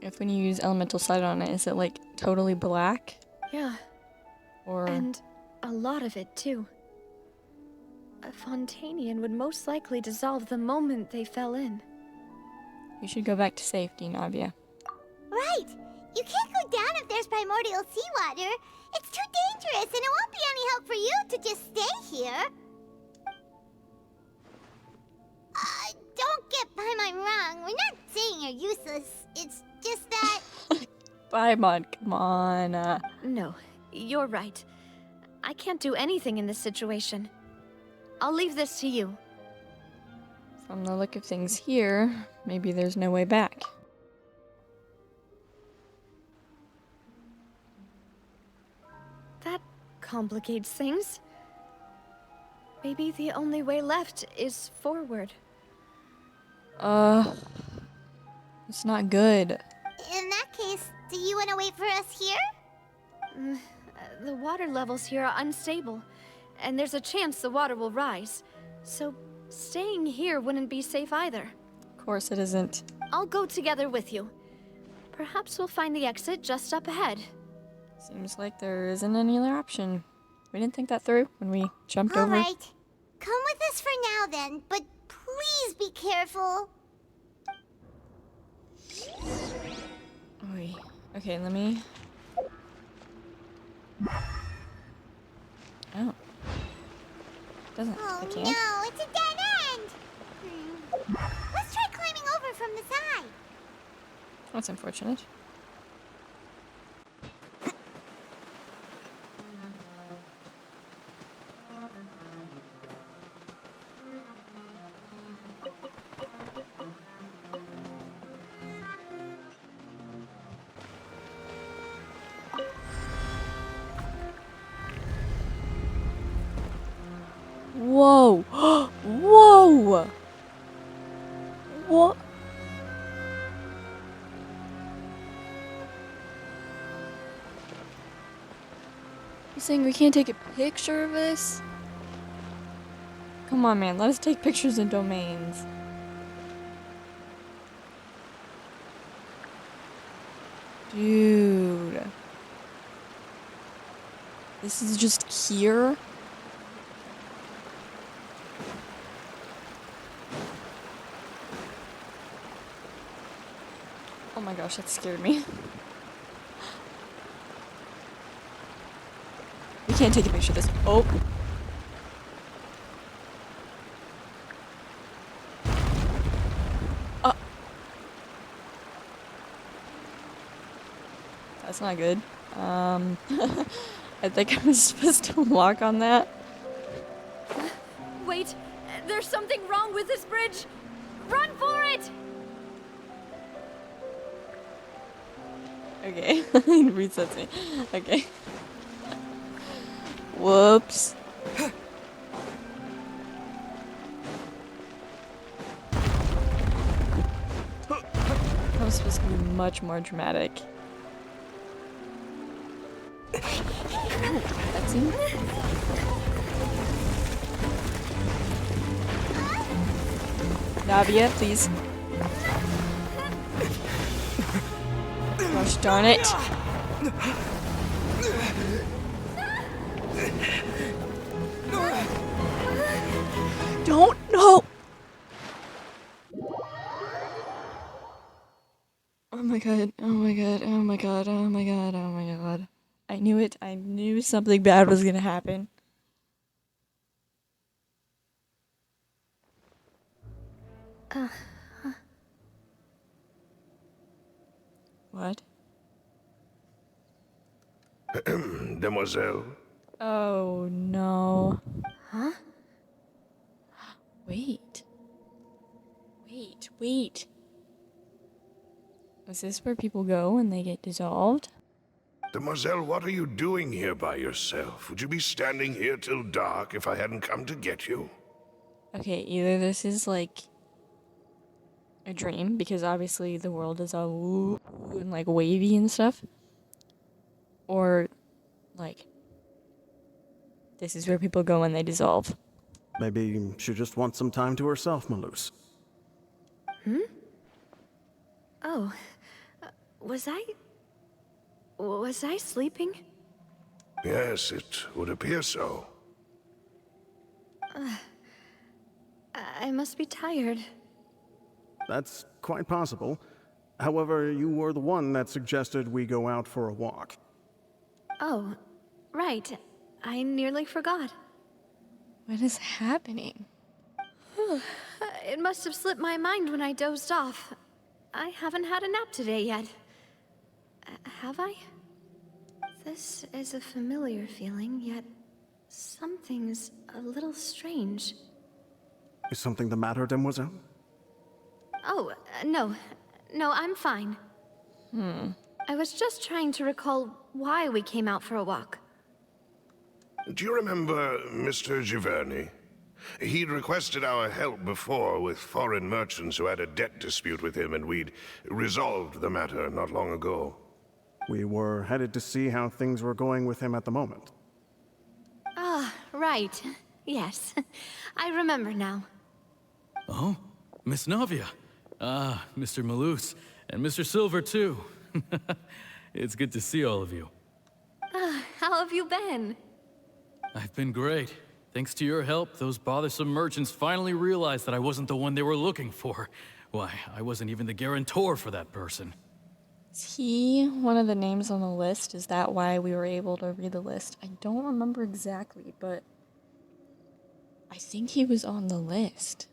if when you use elemental sight on it, is it like totally black? Yeah. Or... And a lot of it, too. A Fontainian would most likely dissolve the moment they fell in. You should go back to safety, Navia. Right! You can't go down if there's primordial seawater. It's too dangerous, and it won't be any help for you to just stay here. Don't get Paimon wrong. We're not saying you're useless. It's just that... Paimon, come on. No, you're right. I can't do anything in this situation. I'll leave this to you. From the look of things here, maybe there's no way back. That complicates things. Maybe the only way left is forward. It's not good. In that case, do you want to wait for us here? The water levels here are unstable, and there's a chance the water will rise. So staying here wouldn't be safe either. Of course it isn't. I'll go together with you. Perhaps we'll find the exit just up ahead. Seems like there isn't any other option. We didn't think that through when we jumped over. Alright. Come with us for now then, but please be careful. Oy. Okay, let me... Oh. Doesn't... Oh I can't? no, it's a dead end! Let's try climbing over from the side. That's unfortunate. Whoa! Whoa! What? You saying we can't take a picture of this? Come on, man. Let us take pictures in domains. Dude. This is just here? Oh my gosh, that scared me. We can't take a picture of this. Oh. That's not good. I think I was supposed to walk on that. Wait, there's something wrong with this bridge! Run for it! Okay, it resets me. Okay. Whoops. That was supposed to be much more dramatic. That's it. Navia, please. Gosh darn it. Don't no. Oh my god. Oh my god. Oh my god. Oh my god. Oh my god. I knew it. I knew something bad was gonna happen. What? Demoiselle? Oh no. Huh? Wait. Wait. Is this where people go when they get dissolved? Demoiselle, what are you doing here by yourself? Would you be standing here till dark if I hadn't come to get you? Okay, either this is like a dream, because obviously the world is all woo and like wavy and stuff. Or like this is where people go when they dissolve. Maybe she just wants some time to herself, Malus. Oh, was I sleeping? Yes, it would appear so. I must be tired. That's quite possible. However, you were the one that suggested we go out for a walk. Oh, right. I nearly forgot. What is happening? It must have slipped my mind when I dozed off. I haven't had a nap today yet. Have I? This is a familiar feeling, yet something's a little strange. Is something the matter, Demoiselle? Oh, no. No, I'm fine. I was just trying to recall why we came out for a walk. Do you remember Mr. Giverny? He'd requested our help before with foreign merchants who had a debt dispute with him, and we'd resolved the matter not long ago. We were headed to see how things were going with him at the moment. Ah, right. Yes. I remember now. Oh, Miss Navia. Ah, Mr. Malus. And Mr. Silver, too. It's good to see all of you. How have you been? I've been great. Thanks to your help, those bothersome merchants finally realized that I wasn't the one they were looking for. Why, I wasn't even the guarantor for that person. Is he one of the names on the list? Is that why we were able to read the list? I don't remember exactly, but I think he was on the list.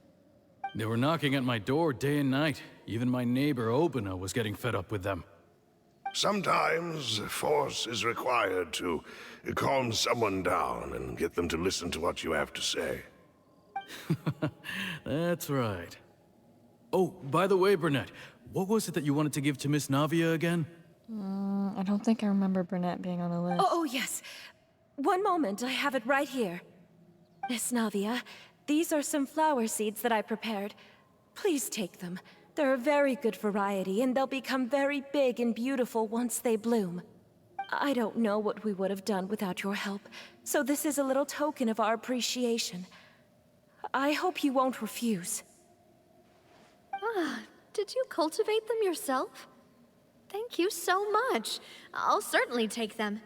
They were knocking at my door day and night. Even my neighbor Obina was getting fed up with them. Sometimes force is required to calm someone down and get them to listen to what you have to say. That's right. Oh, by the way, Burnett, what was it that you wanted to give to Miss Navia again? I don't think I remember Burnett being on the list. Oh, yes. One moment, I have it right here. Miss Navia, these are some flower seeds that I prepared. Please take them. They're a very good variety, and they'll become very big and beautiful once they bloom. I don't know what we would have done without your help, so this is a little token of our appreciation. I hope you won't refuse. Ah, did you cultivate them yourself? Thank you so much. I'll certainly take them.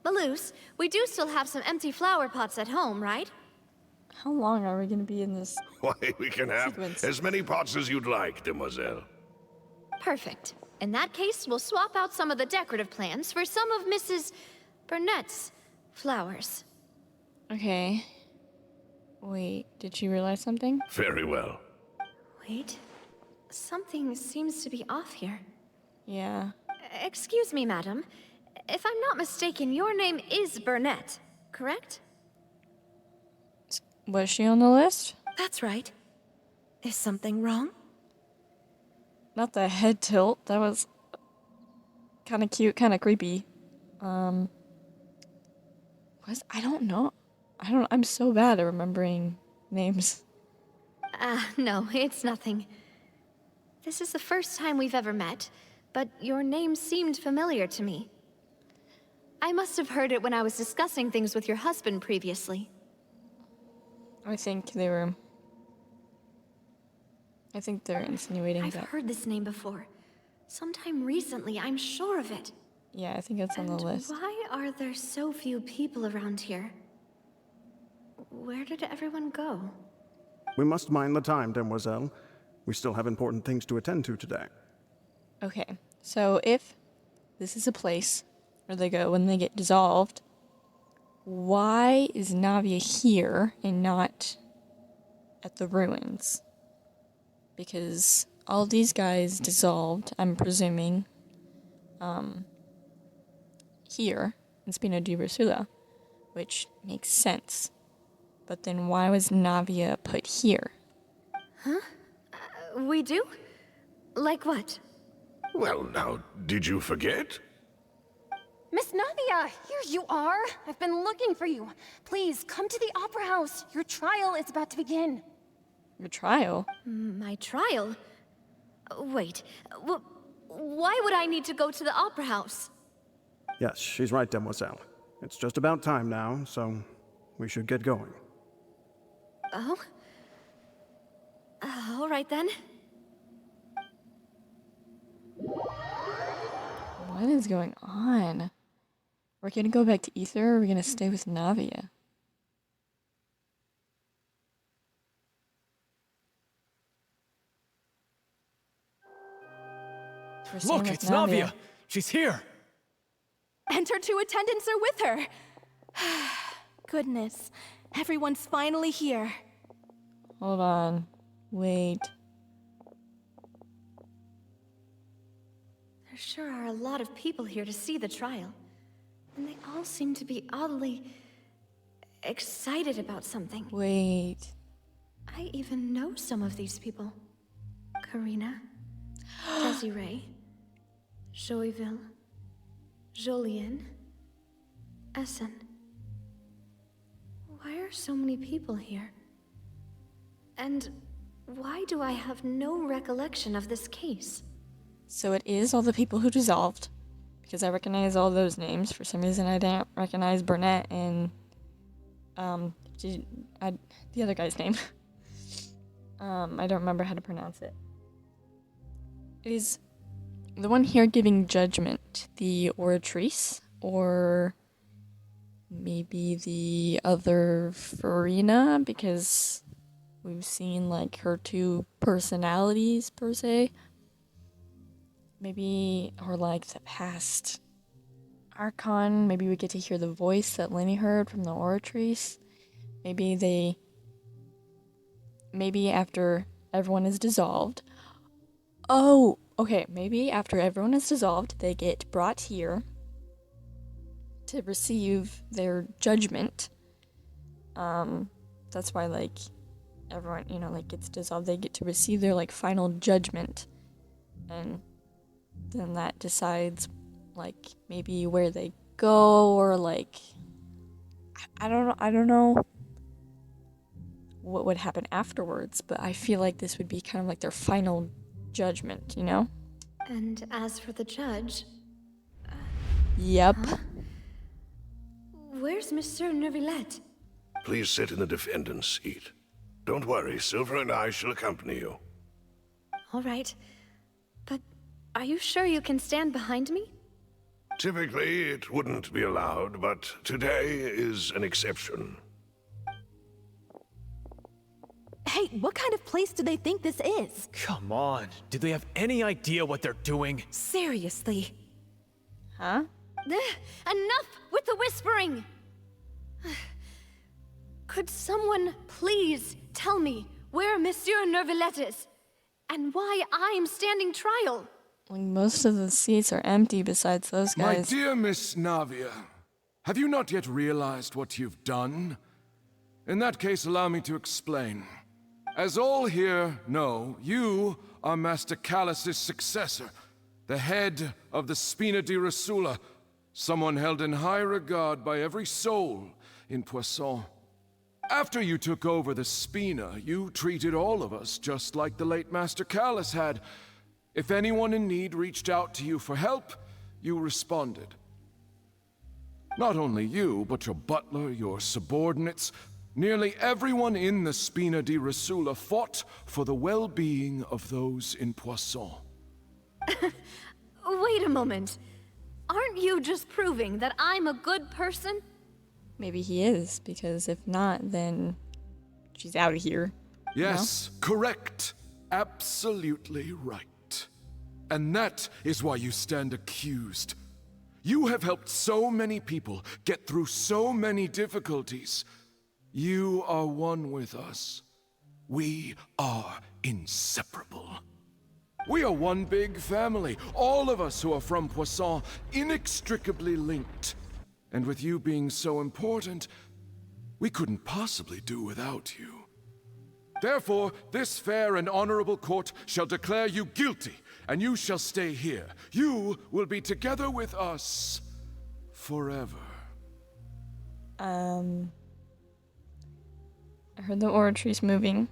Malus, we do still have some empty flower pots at home, right? How long are we going to be in this? Why, we can have sequence? as many pots as you'd like, Demoiselle. Perfect. In that case, we'll swap out some of the decorative plants for some of Mrs. Burnett's Flowers. Okay. Wait, did she realize something? Very well. Wait. Something seems to be off here. Yeah. Excuse me, madam. If I'm not mistaken, your name is Burnett, correct? Was she on the list? That's right. Is something wrong? Not the head tilt. That was kind of cute, kind of creepy. I don't know. I'm so bad at remembering names. No, it's nothing. This is the first time we've ever met, but your name seemed familiar to me. I must have heard it when I was discussing things with your husband previously. I think they're insinuating I've that. heard this name before. Sometime recently, I'm sure of it. Yeah, I think it's on the list. Why are there so few people around here? Where did everyone go? We must mind the time, demoiselle. We still have important things to attend to today. Okay, so if this is a place where they go when they get dissolved, why is Navia here and not at the ruins? Because all these guys dissolved, I'm presuming, here in Spino di Rosula, which makes sense. But then why was Navia put here? Huh? We do? Like what? Well, now, did you forget? Miss Navia, here you are. I've been looking for you. Please, come to the Opera House. Your trial is about to begin. Your trial? My trial? Wait, why would I need to go to the Opera House? Yes, she's right, demoiselle. It's just about time now, so we should get going. Oh? All right then. What is going on? We're gonna go back to Ether, or we're gonna stay with Navia? Look, it's Navia. She's here. And her two attendants are with her. Goodness, everyone's finally here. Hold on. Wait. There sure are a lot of people here to see the trial. And they all seem to be oddly excited about something. Wait. I even know some of these people. Karina, Desiree, Joyville, Jolien, Essen. Why are so many people here? And why do I have no recollection of this case? So it is all the people who dissolved, because I recognize all those names. For some reason, I didn't recognize Burnett and the other guy's name. I don't remember how to pronounce it. Is the one here giving judgment the oratrice, or maybe the other Farina, because we've seen like her two personalities per se. Maybe, or like the past Archon, maybe we get to hear the voice that Lenny heard from the oratrice. Maybe after everyone is dissolved. Oh, okay, maybe after everyone is dissolved, they get brought here to receive their judgment. That's why, like, everyone, like, gets dissolved. They get to receive their, like, final judgment. And then that decides, like, maybe where they go, or, like, I don't know what would happen afterwards, but I feel like this would be kind of like their final judgment, And as for the judge... Yep. Huh? Where's Monsieur Neuvillette? Please sit in the defendant's seat. Don't worry, Silver and I shall accompany you. All right. But are you sure you can stand behind me? Typically, it wouldn't be allowed, but today is an exception. Hey, what kind of place do they think this is? Come on. Do they have any idea what they're doing? Seriously. Huh? Enough with the whispering! Could someone please tell me where Monsieur Neuvillette is? And why I'm standing trial? Like, most of the seats are empty besides those My guys. dear Miss Navia, have you not yet realized what you've done? In that case, allow me to explain. As all here know, you are Master Callus's successor, the head of the Spina di Rosula, someone held in high regard by every soul in Poisson. After you took over the Spina, you treated all of us just like the late Master Callus had. If anyone in need reached out to you for help, you responded. Not only you, but your butler, your subordinates, nearly everyone in the Spina di Rosula fought for the well-being of those in Poisson. Wait a moment. Aren't you just proving that I'm a good person? Maybe he is, because if not, then she's out of here. Yes, correct. Absolutely right. And that is why you stand accused. You have helped so many people get through so many difficulties. You are one with us. We are inseparable. We are one big family, all of us who are from Poisson, inextricably linked. And with you being so important, we couldn't possibly do without you. Therefore, this fair and honorable court shall declare you guilty, and you shall stay here. You will be together with us forever. I heard the oratory's moving.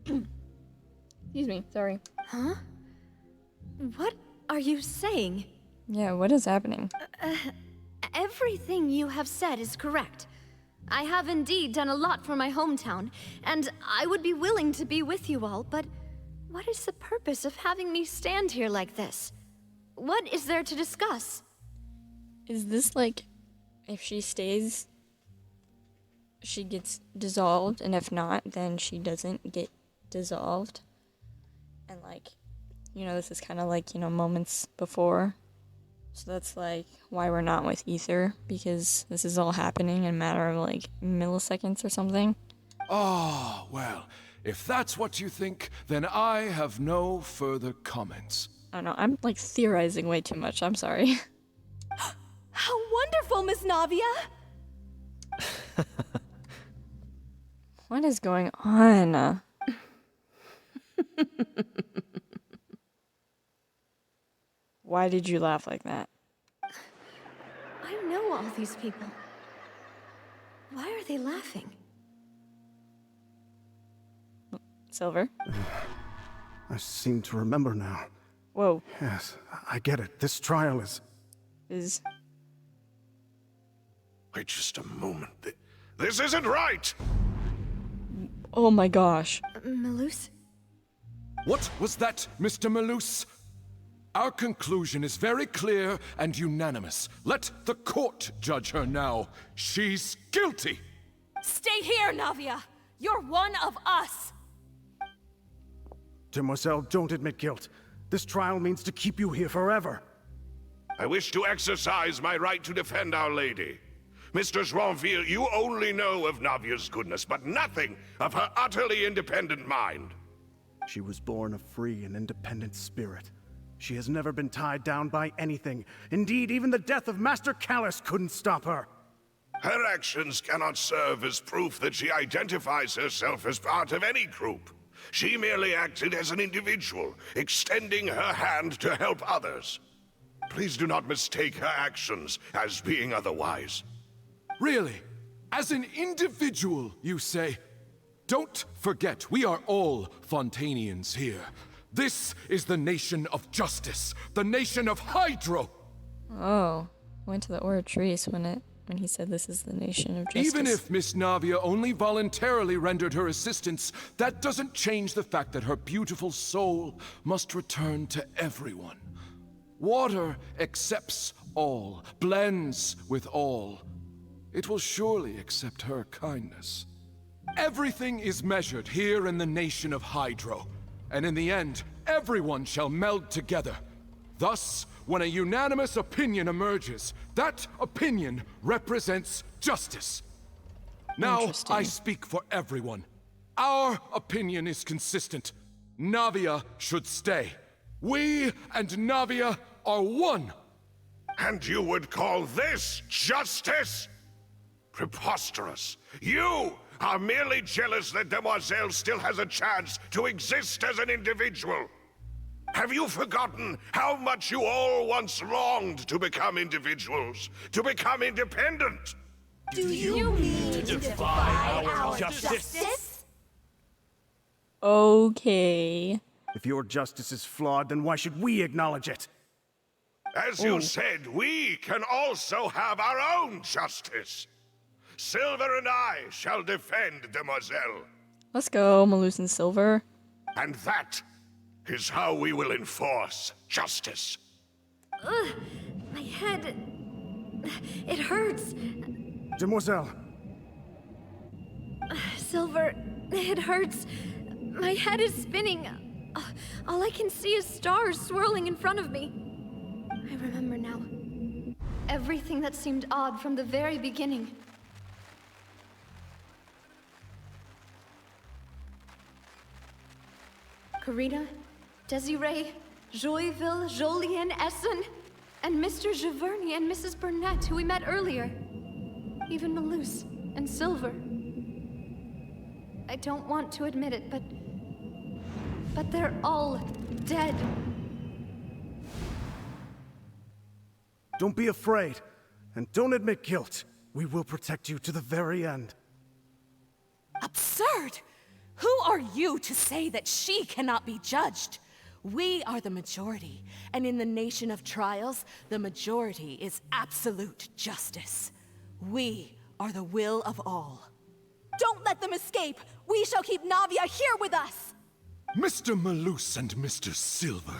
Excuse me, sorry. Huh? What are you saying? Yeah, what is happening? Everything you have said is correct. I have indeed done a lot for my hometown, and I would be willing to be with you all, but what is the purpose of having me stand here like this? What is there to discuss? Is this like, if she stays, she gets dissolved, and if not, then she doesn't get dissolved? And like, you know, this is kind of like, you know, moments before. So that's like why we're not with Ether, because this is all happening in a matter of like milliseconds or something. Ah, well, if that's what you think, then I have no further comments. I don't know, I'm like theorizing way too much, I'm sorry. How wonderful, Miss Navia! What is going on? Why did you laugh like that? I know all these people. Why are they laughing? Silver? I seem to remember now. Whoa. Yes, I get it. This trial is... Wait just a moment. This isn't right! Oh my gosh. Malus? What was that, Mr. Malus? Our conclusion is very clear and unanimous. Let the court judge her now. She's guilty! Stay here, Navia! You're one of us! Demoiselle, don't admit guilt. This trial means to keep you here forever. I wish to exercise my right to defend Our Lady. Mr. Joinville, you only know of Navia's goodness, but nothing of her utterly independent mind. She was born a free and independent spirit. She has never been tied down by anything. Indeed, even the death of Master Callus couldn't stop her. Her actions cannot serve as proof that she identifies herself as part of any group. She merely acted as an individual, extending her hand to help others. Please do not mistake her actions as being otherwise. Really? As an individual, you say? Don't forget, we are all Fontainians here. This is the nation of justice, the nation of Hydro! Oh, went to the Oratrice when he said this is the nation of justice. Even if Miss Navia only voluntarily rendered her assistance, that doesn't change the fact that her beautiful soul must return to everyone. Water accepts all, blends with all. It will surely accept her kindness. Everything is measured here in the nation of Hydro, and in the end, everyone shall meld together. Thus, when a unanimous opinion emerges. That opinion represents justice. Now I speak for everyone. Our opinion is consistent. Navia should stay. We and Navia are one. And you would call this justice? Preposterous. You are merely jealous that Demoiselle still has a chance to exist as an individual. Have you forgotten how much you all once longed to become individuals, to become independent? Do you mean to defy our justice? Okay. If your justice is flawed, then why should we acknowledge it? As you said, we can also have our own justice. Silver and I shall defend Demoiselle. Let's go, Malus and Silver. And that is how we will enforce justice. Ugh, my head... It hurts. Demoiselle. Silver, it hurts. My head is spinning. All I can see is stars swirling in front of me. I remember now. Everything that seemed odd from the very beginning. Karina, Desiree, Joyville, Jolien, Essen, and Mr. Giverny and Mrs. Burnett, who we met earlier. Even Malus and Silver. I don't want to admit it, but they're all dead. Don't be afraid, and don't admit guilt. We will protect you to the very end. Absurd! Who are you to say that she cannot be judged? We are the majority, and in the nation of trials, the majority is absolute justice. We are the will of all. Don't let them escape! We shall keep Navia here with us! Mr. Malus and Mr. Silver,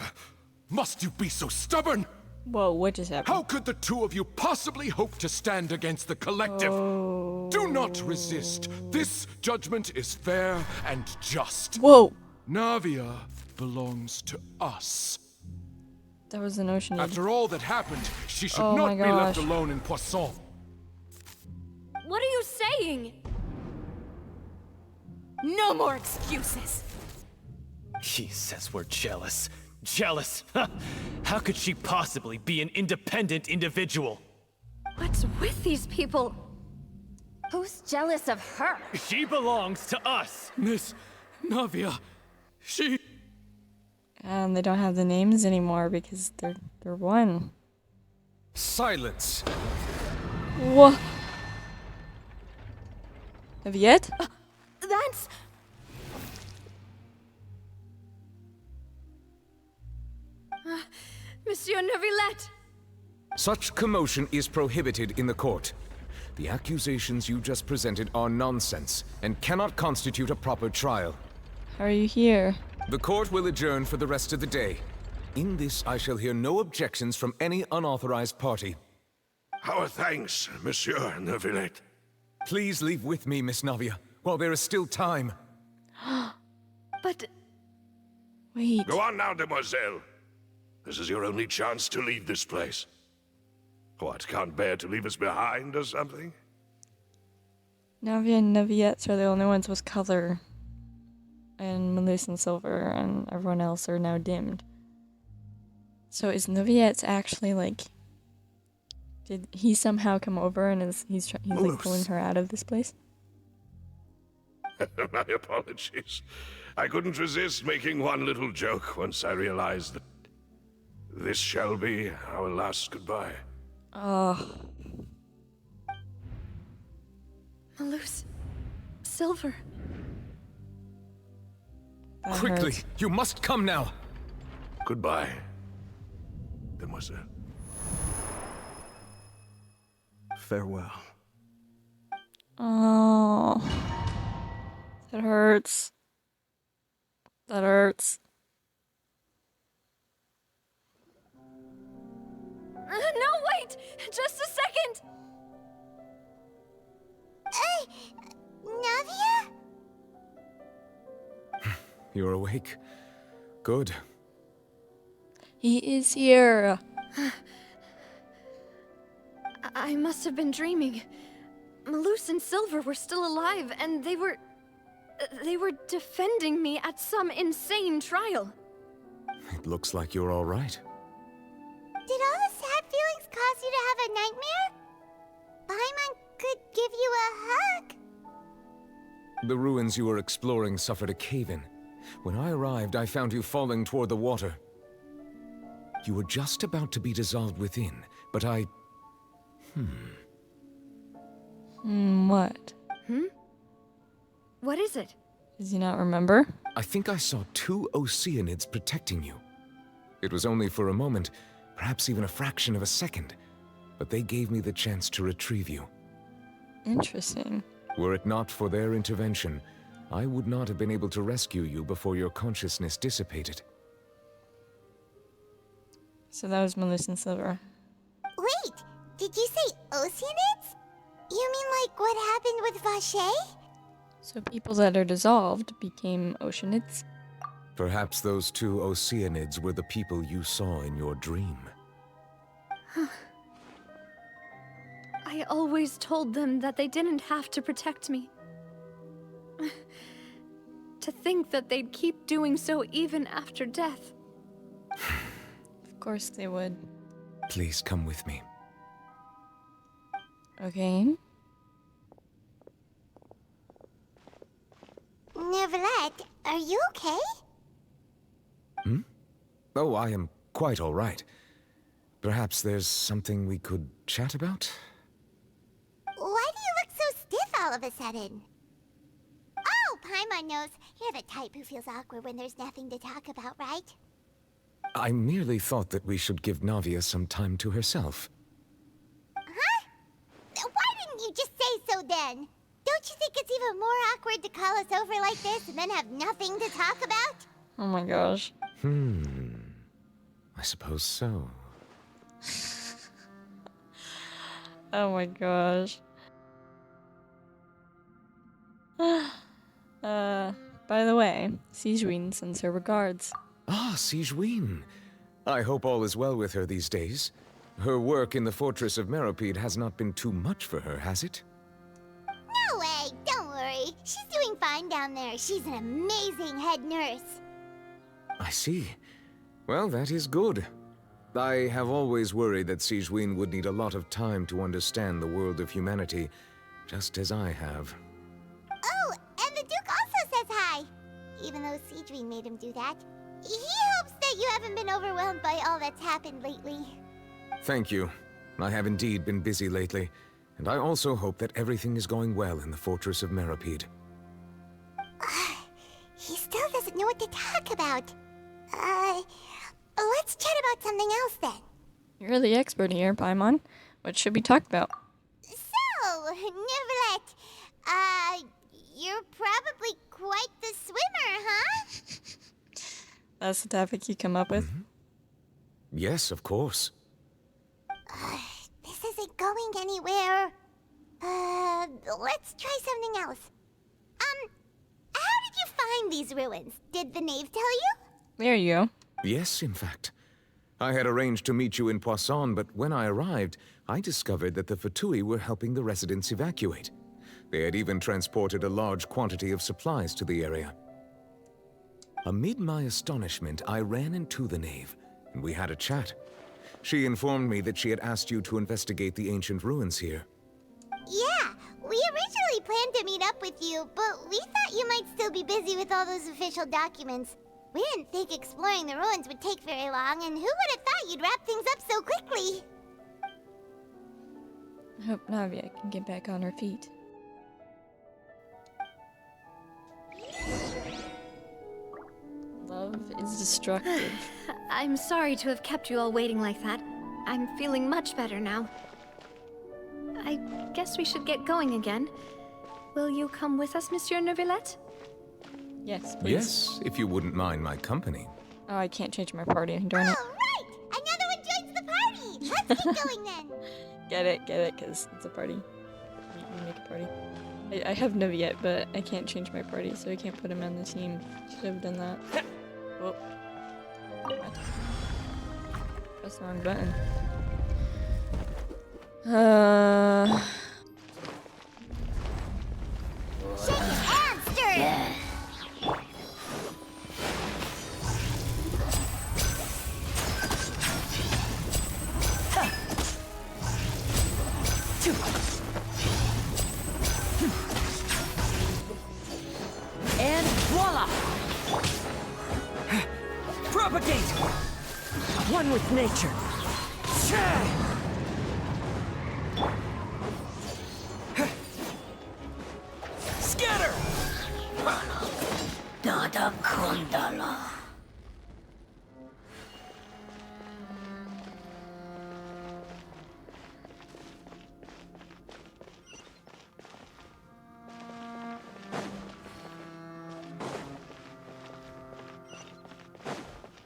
must you be so stubborn? Whoa, what just happened? How could the two of you possibly hope to stand against the collective? Do not resist. This judgment is fair and just. Whoa. Navia belongs to us. That was the notion. After all that happened, she should Oh not my be left gosh. alone in Poisson. What are you saying? No more excuses! She says we're jealous. Jealous? How could she possibly be an independent individual? What's with these people? Who's jealous of her? She belongs to us! Miss Navia, she... And they don't have the names anymore because they're one. Silence! What? Viet? That's... Monsieur Neuvillette! Such commotion is prohibited in the court. The accusations you just presented are nonsense and cannot constitute a proper trial. How are you here? The court will adjourn for the rest of the day. In this, I shall hear no objections from any unauthorized party. Our thanks, Monsieur Neuvillette. Please leave with me, Miss Navia, while there is still time. But... Wait. Go on now, Demoiselle. This is your only chance to leave this place. What, can't bear to leave us behind or something? Navia and Neviettes are the only ones with color. And Malus and Silver and everyone else are now dimmed. So is Neviettes actually like... Did he somehow come over and he's like pulling her out of this place? My apologies. I couldn't resist making one little joke once I realized that this shall be our last goodbye. Malus... Silver... That Quickly, hurts. you must come now. Goodbye, Demoiselle. Farewell. Oh, that hurts. That hurts. No, wait! Just a second! Navia? You're awake. Good. He is here. I must have been dreaming. Malus and Silver were still alive, and they were defending me at some insane trial. It looks like you're all right. Did all the sad feelings cause you to have a nightmare? Paimon could give you a hug. The ruins you were exploring suffered a cave-in. When I arrived, I found you falling toward the water. You were just about to be dissolved within, but I... What? What is it? Does he not remember? I think I saw 2 Oceanids protecting you. It was only for a moment, perhaps even a fraction of a second, but they gave me the chance to retrieve you. Interesting. Were it not for their intervention, I would not have been able to rescue you before your consciousness dissipated. So that was Malus and Silver. Wait, did you say Oceanids? You mean like what happened with Vache? So people that are dissolved became Oceanids? Perhaps those 2 Oceanids were the people you saw in your dream. I always told them that they didn't have to protect me. To think that they'd keep doing so even after death. Of course they would. Please come with me. Okay. Neverlet, are you okay? Oh, I am quite all right. Perhaps there's something we could chat about? Why do you look so stiff all of a sudden? Oh, Paimon knows. You're the type who feels awkward when there's nothing to talk about, right? I merely thought that we should give Navia some time to herself. Huh? Why didn't you just say so then? Don't you think it's even more awkward to call us over like this and then have nothing to talk about? Oh my gosh. I suppose so. Oh my gosh. By the way, Sijuin sends her regards. Ah, Sijuin. I hope all is well with her these days. Her work in the Fortress of Meropide has not been too much for her, has it? No way, don't worry. She's doing fine down there. She's an amazing head nurse. I see. Well, that is good. I have always worried that Sijuin would need a lot of time to understand the world of humanity, just as I have. Oh, and the Duke also says hi. Even though Sijuin made him do that. He hopes that you haven't been overwhelmed by all that's happened lately. Thank you. I have indeed been busy lately, and I also hope that everything is going well in the Fortress of Meropide. He still doesn't know what to talk about. Let's chat about something else then. You're the expert here, Paimon. What should we talk about? So, Neverlet, you're probably quite the swimmer, huh? That's the topic you come up with? Yes, of course. This isn't going anywhere. Let's try something else. How did you find these ruins? Did the knave tell you? There you go. Yes, in fact. I had arranged to meet you in Poisson, but when I arrived, I discovered that the Fatui were helping the residents evacuate. They had even transported a large quantity of supplies to the area. Amid my astonishment, I ran into the knave, and we had a chat. She informed me that she had asked you to investigate the ancient ruins here. Yeah, we originally planned to meet up with you, but we thought you might still be busy with all those official documents. We didn't think exploring the ruins would take very long, and who would have thought you'd wrap things up so quickly? I hope Navia can get back on her feet. Love is destructive. I'm sorry to have kept you all waiting like that. I'm feeling much better now. I guess we should get going again. Will you come with us, Monsieur Neuvillette? Yes, please. Yes, if you wouldn't mind my company. Oh, I can't change my party. Darn it. Right! Another one joins the party! Let's get going then! Get it, because it's a party. We make a party. I have Neuvillette, but I can't change my party, so I can't put him on the team. Should have done that. Whoa. Press the wrong button. And voila! Propagate! One with nature. Scatter! Dada Kundala.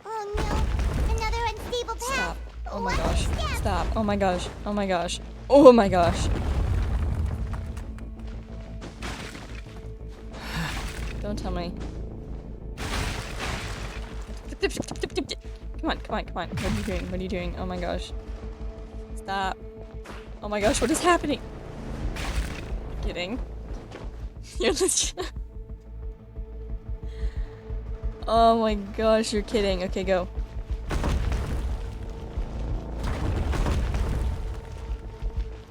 Oh no, another unstable path. Stop. Oh my gosh. Stop. Oh my gosh. Oh my gosh. Oh my gosh. Don't tell me. Come on, come on, come on. What are you doing? What are you doing? Oh my gosh. Stop. Oh my gosh, what is happening? Kidding. You're legit. Oh my gosh, you're kidding. Okay, go.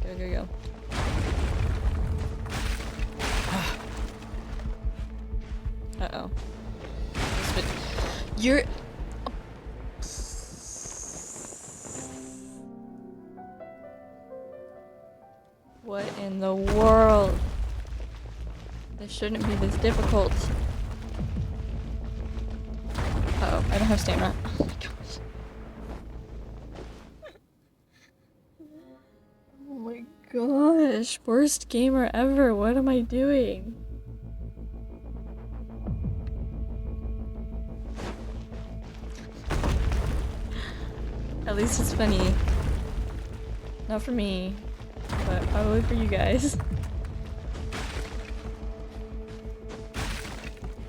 Go, go, go. Uh-oh. You're... What in the world? This shouldn't be this difficult. Uh-oh, I don't have stamina. Oh my gosh. Oh my gosh. Worst gamer ever. What am I doing? At least it's funny. Not for me, but probably for you guys.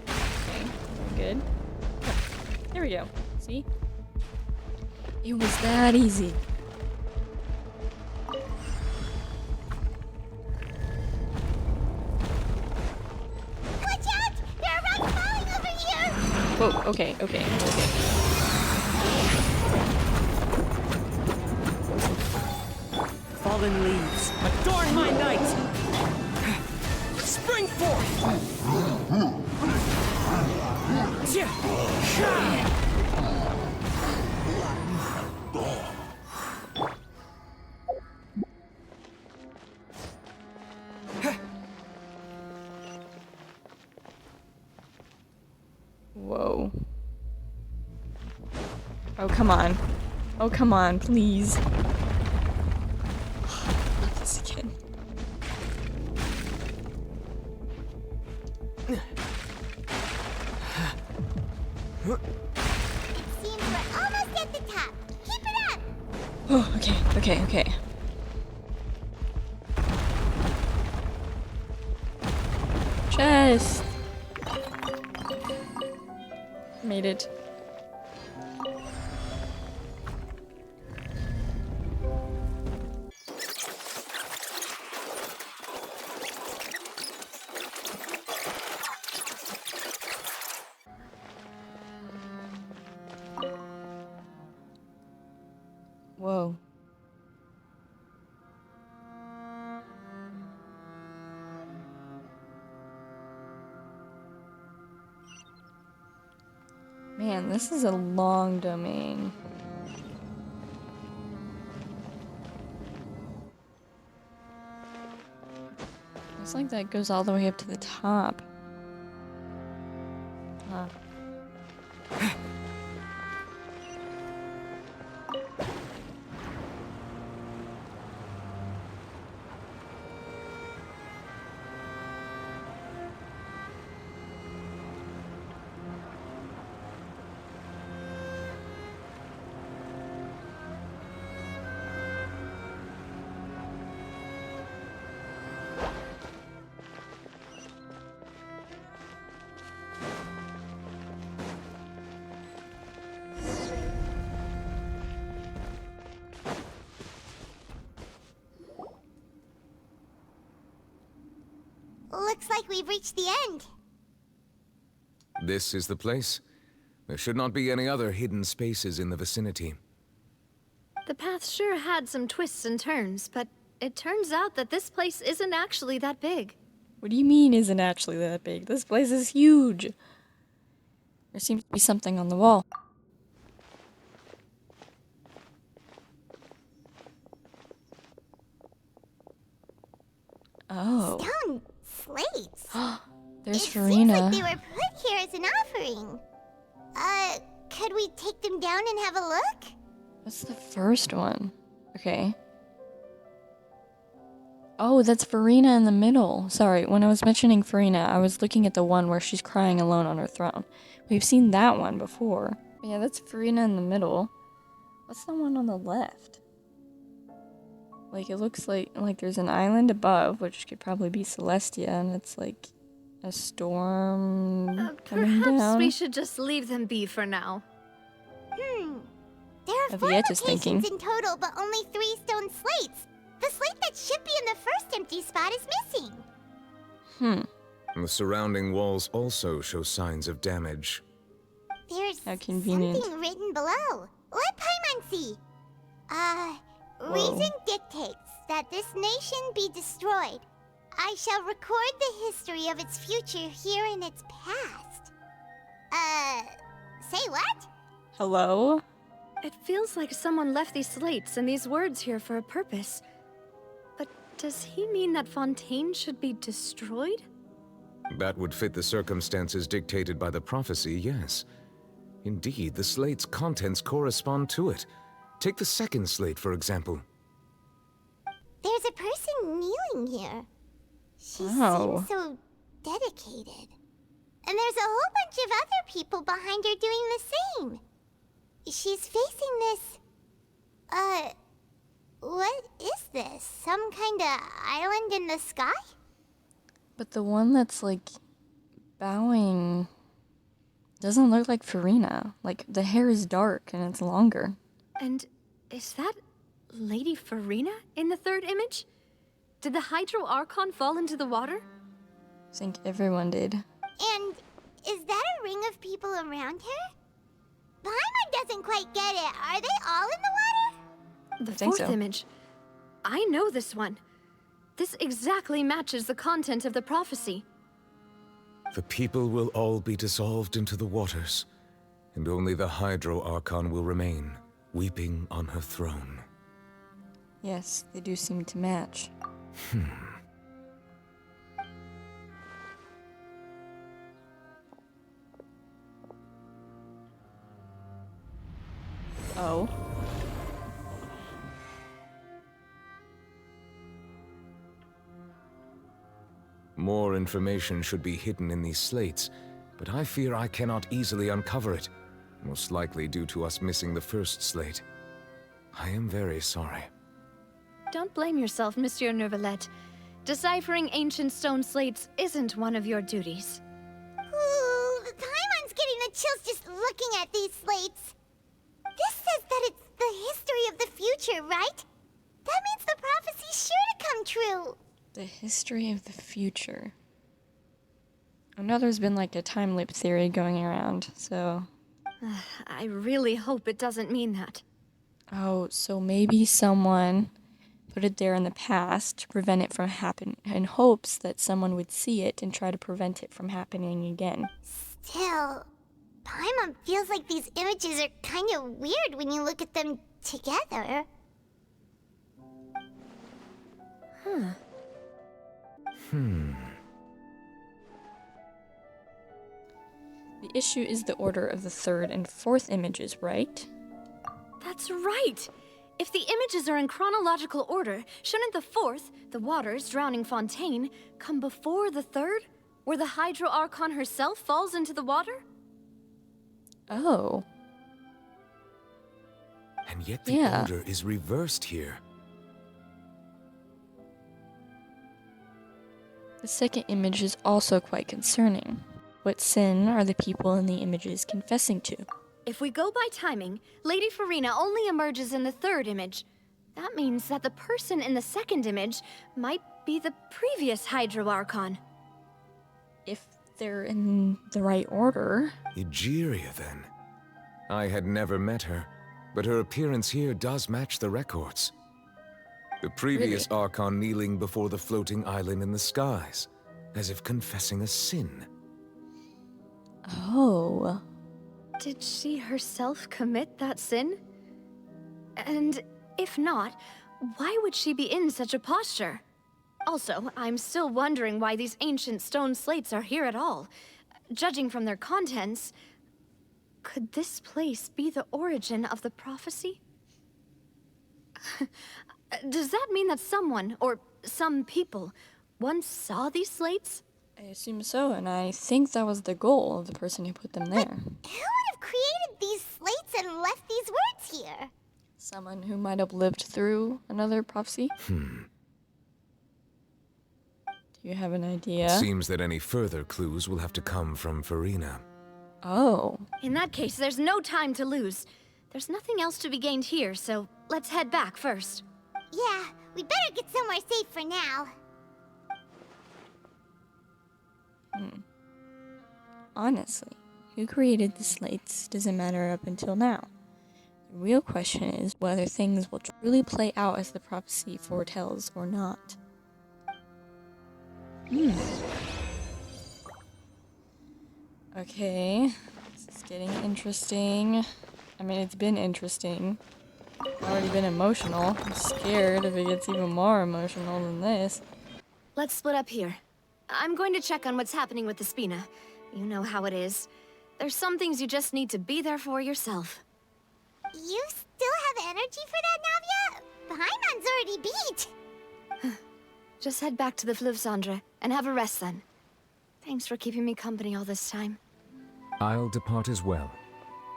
Okay, good. There we go. See? It was that easy. Watch out! There are rocks falling over here! Whoa, okay, okay, okay. Fallen leaves, adorn my night! Spring forth! Whoa. Oh, come on. Oh, come on, please. Not this again. It seems we're almost at the top. Keep it up! Oh, okay, okay, okay. Chest! Made it. Whoa. Man, this is a long domain. Looks like that goes all the way up to the top. Huh. Looks like we've reached the end. This is the place. There should not be any other hidden spaces in the vicinity. The path sure had some twists and turns, but it turns out that this place isn't actually that big. What do you mean isn't actually that big? This place is huge. There seems to be something on the wall. Oh. Stone slates. There's It Farina. seems like they were put here as an offering. Could we take them down and have a look? What's the first one? Okay. Oh, that's Farina in the middle. Sorry, when I was mentioning Farina, I was looking at the one where she's crying alone on her throne. We've seen that one before. But yeah, that's Farina in the middle. What's the one on the left? Like, it looks like there's an island above, which could probably be Celestia, and it's like a storm coming Perhaps down. we should just leave them be for now. There are 4 Viet is thinking. locations in total, but only 3 stone slates. The slate that should be in the first empty spot is missing. The surrounding walls also show signs of damage. There's How convenient. something written below. Let Paimon see. Reason dictates that this nation be destroyed. I shall record the history of its future here in its past. Say what? Hello? It feels like someone left these slates and these words here for a purpose. But does he mean that Fontaine should be destroyed? That would fit the circumstances dictated by the prophecy, yes. Indeed, the slate's contents correspond to it. Take the second slate, for example. There's a person kneeling here. She Oh. seems so dedicated. And there's a whole bunch of other people behind her doing the same. She's facing this... what is this? Some kind of island in the sky? But the one that's, like, bowing doesn't look like Farina. Like, the hair is dark and it's longer. And is that Lady Farina in the third image? Did the Hydro Archon fall into the water? I think everyone did. And is that a ring of people around her? Paimon doesn't quite get it. Are they all in the water? The think fourth so. image. I know this one. This exactly matches the content of the prophecy. The people will all be dissolved into the waters, and only the Hydro Archon will remain, weeping on her throne. Yes, they do seem to match. Oh. More information should be hidden in these slates, but I fear I cannot easily uncover it, most likely due to us missing the first slate. I am very sorry. Don't blame yourself, Monsieur Neuvillette. Deciphering ancient stone slates isn't one of your duties. Ooh, Paimon's getting the chills just looking at these slates. This says that it's the history of the future, right? That means the prophecy's sure to come true. The history of the future. I know there's been like a time loop theory going around, so... I really hope it doesn't mean that. Oh, so maybe someone put it there in the past to prevent it from happening, in hopes that someone would see it and try to prevent it from happening again. Still, Paimon feels like these images are kind of weird when you look at them together. The issue is the order of the third and fourth images, right? That's right! If the images are in chronological order, shouldn't the fourth, the waters drowning Fontaine, come before the third, where the Hydro Archon herself falls into the water? Oh. And yet the Yeah. order is reversed here. The second image is also quite concerning. What sin are the people in the images confessing to? If we go by timing, Lady Farina only emerges in the third image. That means that the person in the second image might be the previous Hydro Archon. if they're in the right order. Egeria, then. I had never met her, but her appearance here does match the records. The previous Archon kneeling before the floating island in the skies, as if confessing a sin. Oh. Did she herself commit that sin? And if not, why would she be in such a posture? Also, I'm still wondering why these ancient stone slates are here at all. Judging from their contents, could this place be the origin of the prophecy? Does that mean that someone, or some people, once saw these slates? I assume so, and I think that was the goal of the person who put them there. Who would have created these slates and left these words here? Someone who might have lived through another prophecy? Hmm. Do you have an idea? Seems that any further clues will have to come from Farina. Oh. In that case, there's no time to lose. There's nothing else to be gained here, so let's head back first. Yeah, we better get somewhere safe for now. Honestly, who created the slates doesn't matter up until now. The real question is whether things will truly play out as the prophecy foretells or not. Okay, this is getting interesting. I mean, it's been interesting. It's already been emotional. I'm scared if it gets even more emotional than this. Let's split up here. I'm going to check on what's happening with the Spina. You know how it is. There's some things you just need to be there for yourself. You still have energy for that, Navia? Paimon's already beat. Just head back to the Fluvsandre and have a rest then. Thanks for keeping me company all this time. I'll depart as well.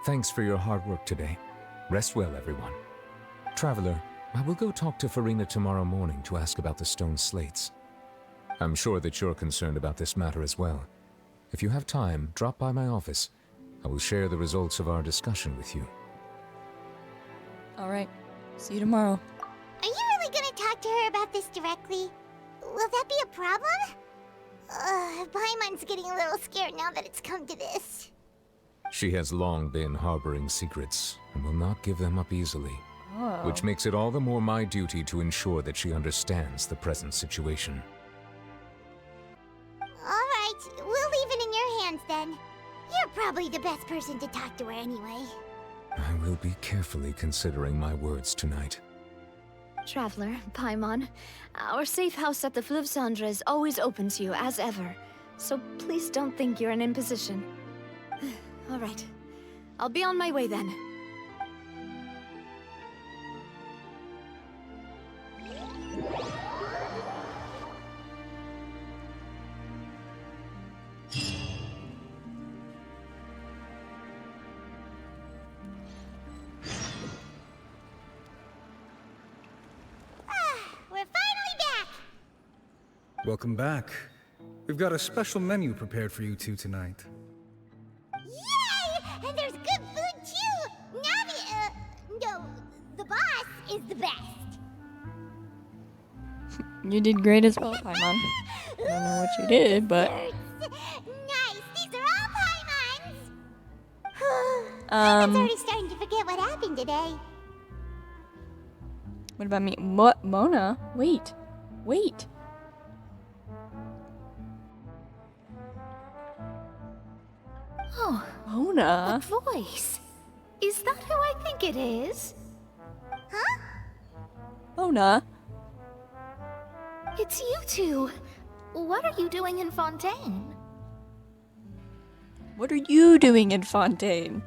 Thanks for your hard work today. Rest well, everyone. Traveler, I will go talk to Farina tomorrow morning to ask about the stone slates. I'm sure that you're concerned about this matter as well. If you have time, drop by my office. I will share the results of our discussion with you. Alright, see you tomorrow. Are you really gonna talk to her about this directly? Will that be a problem? Paimon's getting a little scared now that it's come to this. She has long been harboring secrets and will not give them up easily. Oh. Which makes it all the more my duty to ensure that she understands the present situation. Alright, we'll leave it in your hands then. You're probably the best person to talk to her anyway. I will be carefully considering my words tonight. Traveler, Paimon, our safe house at the Fluvsandre is always open to you as ever, so please don't think you're an imposition. All right, I'll be on my way then. We're finally back! Welcome back. We've got a special menu prepared for you two tonight. Yay! And there's good food too! Navi, no, the boss is the best. You did great as well, Paimon. I don't know what you did, but... Nice, these are all Paimon's! I'm already starting to forget what happened today. What about me? What? Mona? Wait. Wait. Oh, Mona? that voice. Is that who I think it is? Huh? Mona? It's you two. What are you doing in Fontaine? What are you doing in Fontaine?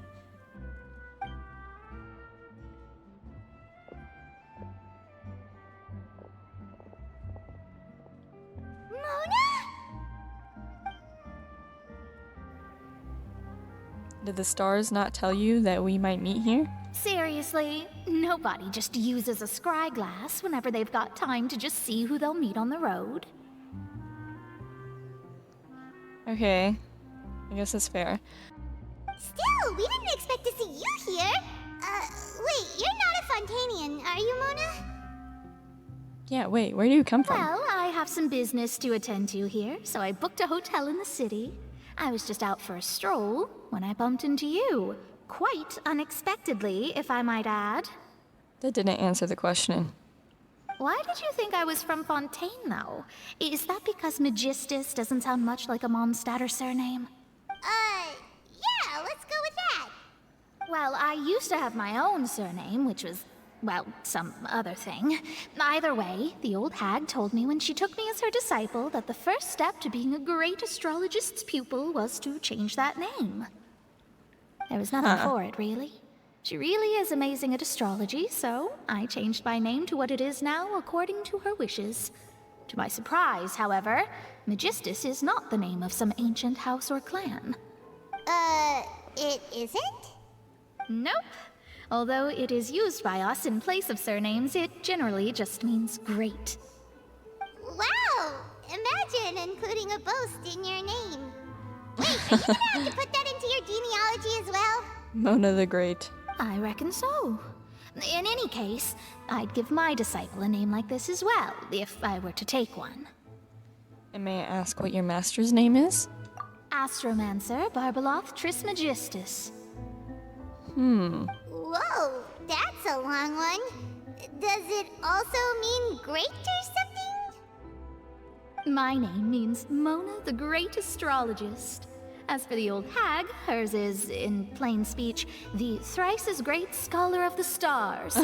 Did the stars not tell you that we might meet here? Seriously, nobody just uses a scry glass whenever they've got time to just see who they'll meet on the road. Okay. I guess that's fair. Still, we didn't expect to see you here. Wait, you're not a Fontainian, are you, Mona? Yeah, wait, where do you come from? Well, I have some business to attend to here, so I booked a hotel in the city. I was just out for a stroll when I bumped into you. Quite unexpectedly, if I might add. That didn't answer the question. Why did you think I was from Fontaine, though? Is that because Magistus doesn't sound much like a Mondstadter surname? Yeah, let's go with that. Well, I used to have my own surname, which was, well, some other thing. Either way, the old hag told me when she took me as her disciple that the first step to being a great astrologist's pupil was to change that name. There was nothing for it, really. She really is amazing at astrology, so I changed my name to what it is now according to her wishes. To my surprise, however, Magistus is not the name of some ancient house or clan. It isn't? Nope. Although it is used by us in place of surnames, it generally just means great. Wow! Imagine including a boast in your name. Wait, are you gonna have to put that into your genealogy as well? Mona the Great. I reckon so. In any case, I'd give my disciple a name like this as well, if I were to take one. And may I ask what your master's name is? Astromancer Barbeloth Trismegistus. Whoa, that's a long one. Does it also mean great or something? My name means Mona the Great Astrologist. As for the old hag, hers is, in plain speech, the thrice as great scholar of the stars.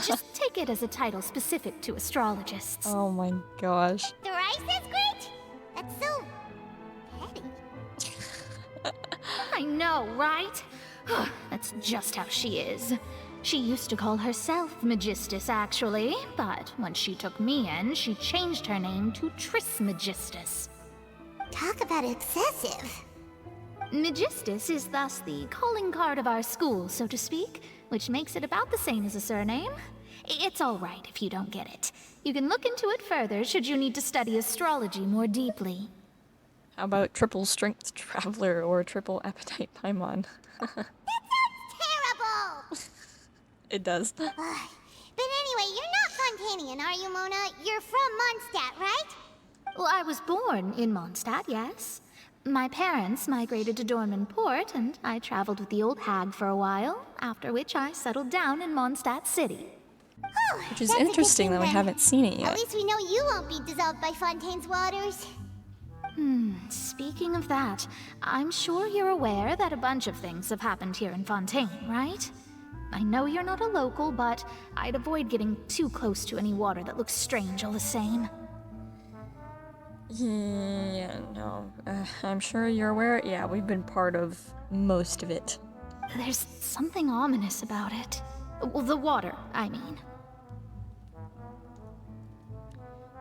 Just take it as a title specific to astrologists. Oh my gosh. Thrice as great? That's so petty. I know, right? That's just how she is. She used to call herself Magistus, actually, but when she took me in, she changed her name to Trismegistus. Talk about excessive. Magistus is thus the calling card of our school, so to speak, which makes it about the same as a surname. It's all right if you don't get it. You can look into it further should you need to study astrology more deeply. How about triple strength traveler or triple appetite paimon? That sounds terrible! It does. But anyway, you're not Fontainian, are you, Mona? You're from Mondstadt, right? Well, I was born in Mondstadt, yes. My parents migrated to Dornman Port, and I traveled with the old hag for a while, after which I settled down in Mondstadt City. Which is interesting that we haven't seen it yet. At least we know you won't be dissolved by Fontaine's waters. Speaking of that, I'm sure you're aware that a bunch of things have happened here in Fontaine, right? I know you're not a local, but I'd avoid getting too close to any water that looks strange all the same. Yeah, no. I'm sure you're aware. Yeah, we've been part of most of it. There's something ominous about it. Well, the water, I mean.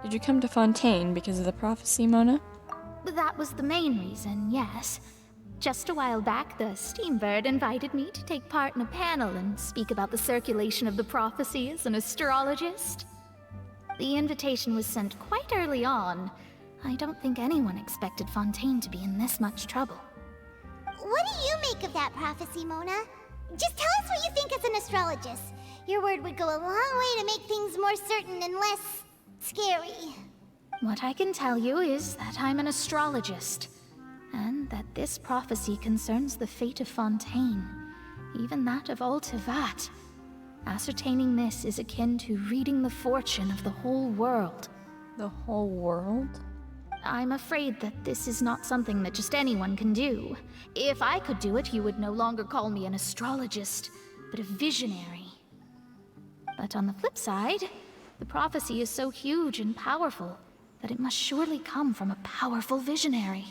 Did you come to Fontaine because of the prophecy, Mona? That was the main reason, yes. Just a while back, the Steambird invited me to take part in a panel and speak about the circulation of the prophecy as an astrologist. The invitation was sent quite early on. I don't think anyone expected Fontaine to be in this much trouble. What do you make of that prophecy, Mona? Just tell us what you think as an astrologist. Your word would go a long way to make things more certain and less scary. What I can tell you is that I'm an astrologist, and that this prophecy concerns the fate of Fontaine, even that of all Tevat. Ascertaining this is akin to reading the fortune of the whole world. The whole world? I'm afraid that this is not something that just anyone can do. If I could do it, you would no longer call me an astrologist, but a visionary. But on the flip side, the prophecy is so huge and powerful that it must surely come from a powerful visionary.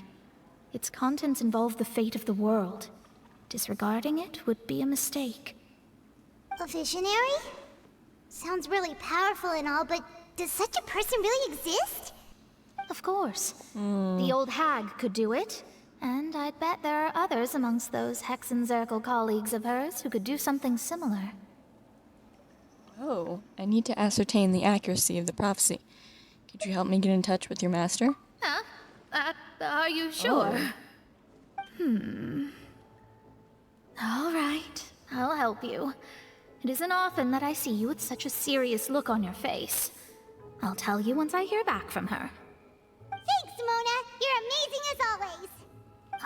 Its contents involve the fate of the world. Disregarding it would be a mistake. A visionary? Sounds really powerful and all, but does such a person really exist? Of course. The old hag could do it, and I'd bet there are others amongst those Hexenzirkel colleagues of hers who could do something similar. Oh, I need to ascertain the accuracy of the prophecy. Could you help me get in touch with your master? Huh? Are you sure? All right, I'll help you. It isn't often that I see you with such a serious look on your face. I'll tell you once I hear back from her. Thanks, Mona. You're amazing as always.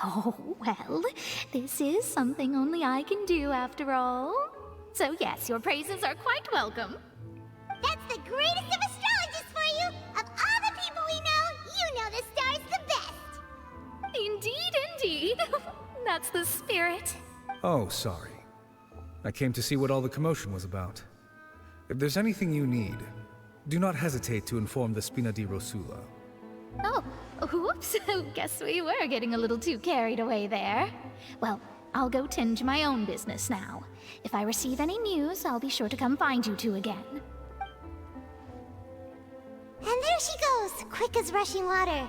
Oh, well, this is something only I can do after all. So yes, your praises are quite welcome. That's the greatest of astrologists for you. Of all the people we know, you know the star's the best. Indeed, indeed. That's the spirit. Oh, sorry. I came to see what all the commotion was about. If there's anything you need, do not hesitate to inform the Spina di Rosula. Oh, whoops. Guess we were getting a little too carried away there. Well, I'll go tend to my own business now. If I receive any news, I'll be sure to come find you two again. And there she goes, quick as rushing water.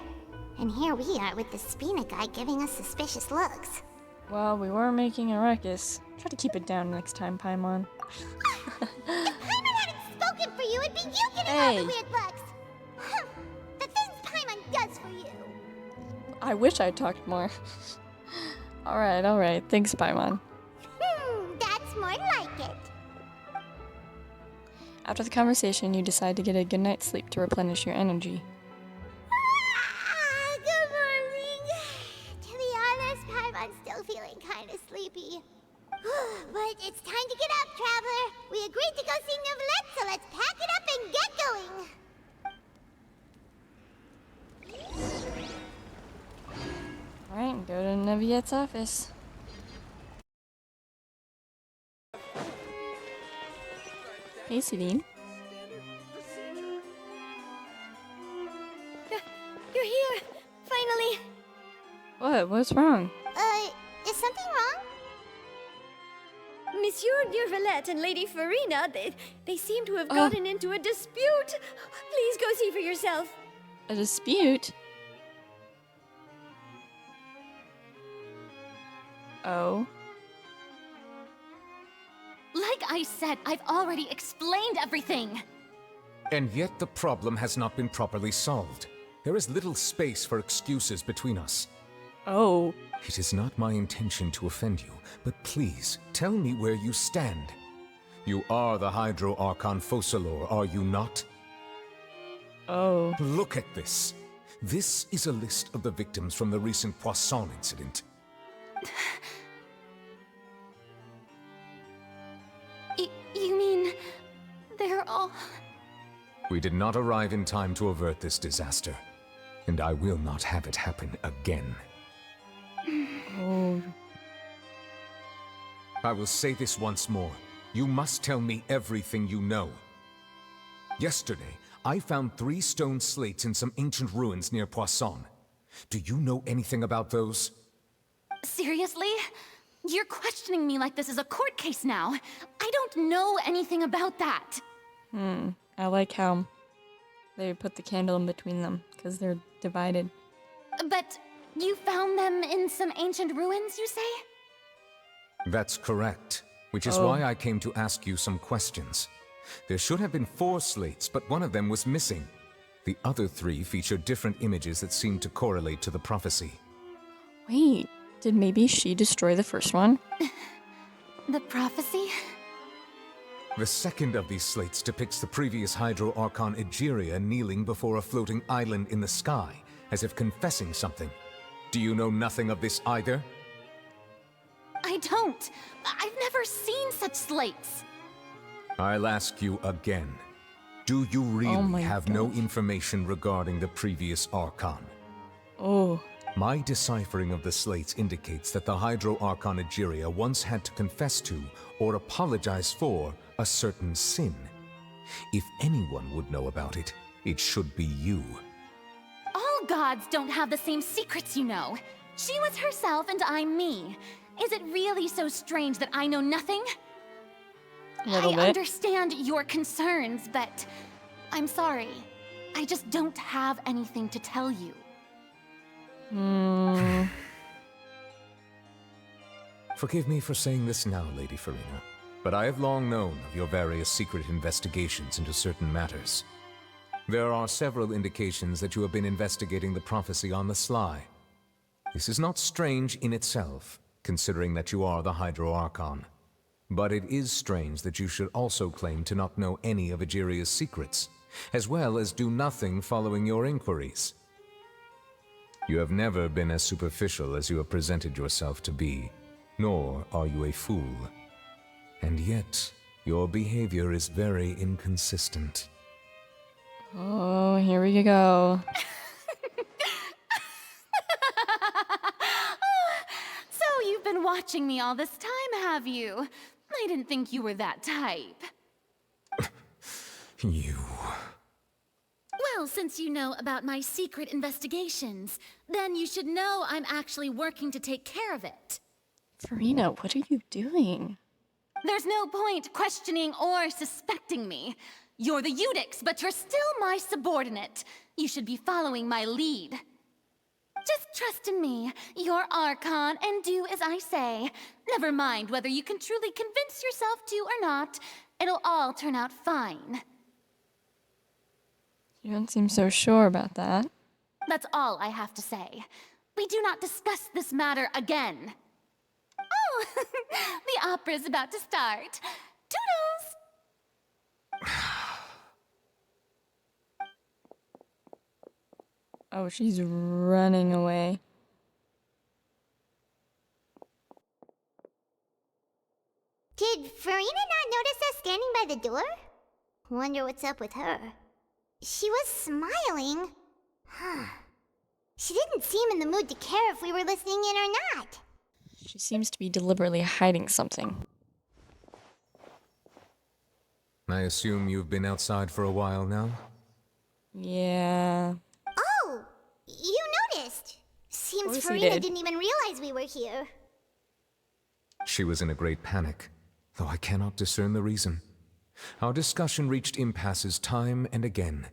And here we are with the Spina guy giving us suspicious looks. Well, we were making a ruckus. Try to keep it down next time, Paimon. If Paimon hadn't spoken for you, it'd be you getting all the weird looks. The things Paimon does for you. I wish I talked more. Alright. Thanks, Paimon. That's more like it. After the conversation, you decide to get a good night's sleep to replenish your energy. Good morning. To be honest, Paimon's still feeling kind of sleepy. But it's time to get up, Traveler. We agreed to go see Neuvillette, so let's pack it up and get going. Alright, go to Neuvillette's office. Hey, Celine. You're here! Finally! What? What's wrong? Is something wrong? Monsieur Neuvillette and Lady Farina, they seem to have gotten into a dispute. Please go see for yourself. A dispute? Oh. Like I said, I've already explained everything. And yet the problem has not been properly solved. There is little space for excuses between us. Oh. It is not my intention to offend you, but please, tell me where you stand. You are the Hydro Archon Focalor, are you not? Oh. Look at this. This is a list of the victims from the recent Poisson incident. You mean... they're all... We did not arrive in time to avert this disaster, and I will not have it happen again. Oh. I will say this once more. You must tell me everything you know. Yesterday, I found 3 stone slates in some ancient ruins near Poisson. Do you know anything about those? Seriously? You're questioning me like this is a court case now. I don't know anything about that. I like how they put the candle in between them, because they're divided. But you found them in some ancient ruins, you say? That's correct, which is why I came to ask you some questions. There should have been 4 slates, but one of them was missing. The other 3 feature different images that seem to correlate to the prophecy. Wait, did maybe she destroy the first one? The prophecy? The second of these slates depicts the previous Hydro Archon Egeria kneeling before a floating island in the sky, as if confessing something. Do you know nothing of this either? I don't. I've never seen such slates. I'll ask you again. Do you really have no information regarding the previous Archon? Oh. My deciphering of the slates indicates that the Hydro Archon Egeria once had to confess to, or apologize for, a certain sin. If anyone would know about it, it should be you. All gods don't have the same secrets, you know. She was herself and I'm me. Is it really so strange that I know nothing? I understand your concerns, but I'm sorry. I just don't have anything to tell you. Forgive me for saying this now, Lady Farina, but I have long known of your various secret investigations into certain matters. There are several indications that you have been investigating the prophecy on the sly. This is not strange in itself, considering that you are the Hydro Archon. But it is strange that you should also claim to not know any of Egeria's secrets, as well as do nothing following your inquiries. You have never been as superficial as you have presented yourself to be, nor are you a fool. And yet, your behavior is very inconsistent. Oh, here we go. So you've been watching me all this time, have you? I didn't think you were that type. You... Well, since you know about my secret investigations, then you should know I'm actually working to take care of it. Farina, what are you doing? There's no point questioning or suspecting me. You're the Eudix, but you're still my subordinate. You should be following my lead. Just trust in me, you're Archon, and do as I say. Never mind whether you can truly convince yourself to or not. It'll all turn out fine. You don't seem so sure about that. That's all I have to say. We do not discuss this matter again. Oh, the opera's about to start. Toodles! Oh, she's running away. Did Farina not notice us standing by the door? Wonder what's up with her. She was smiling. Huh. She didn't seem in the mood to care if we were listening in or not. She seems to be deliberately hiding something. I assume you've been outside for a while now? Yeah. Oh, you noticed. Seems course he Farina did. didn't even realize we were here. She was in a great panic, though I cannot discern the reason. Our discussion reached impasses time and again,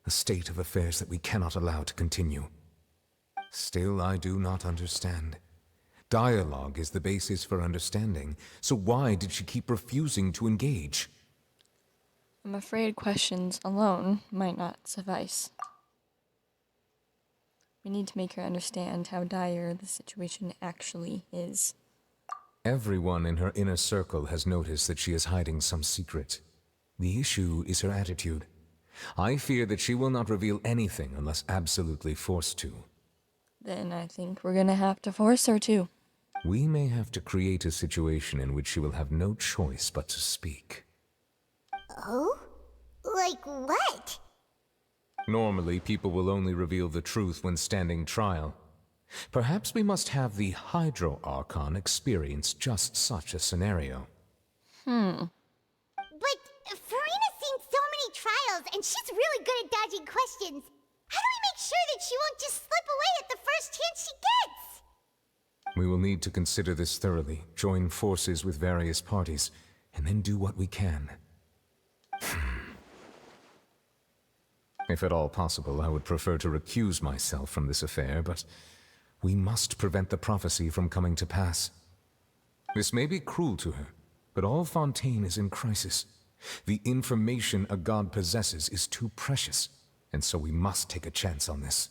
a state of affairs that we cannot allow to continue. Still, I do not understand. Dialogue is the basis for understanding, so why did she keep refusing to engage? I'm afraid questions alone might not suffice. We need to make her understand how dire the situation actually is. Everyone in her inner circle has noticed that she is hiding some secret. The issue is her attitude. I fear that she will not reveal anything unless absolutely forced to. Then I think we're gonna have to force her to. We may have to create a situation in which she will have no choice but to speak. Oh? Like what? Normally, people will only reveal the truth when standing trial. Perhaps we must have the Hydro Archon experience just such a scenario. But Farina's seen so many trials, and she's really good at dodging questions. How do we make sure that she won't just slip away at the first chance she gets? We will need to consider this thoroughly, join forces with various parties, and then do what we can. If at all possible, I would prefer to recuse myself from this affair, but we must prevent the prophecy from coming to pass. This may be cruel to her, but all Fontaine is in crisis. The information a god possesses is too precious, and so we must take a chance on this.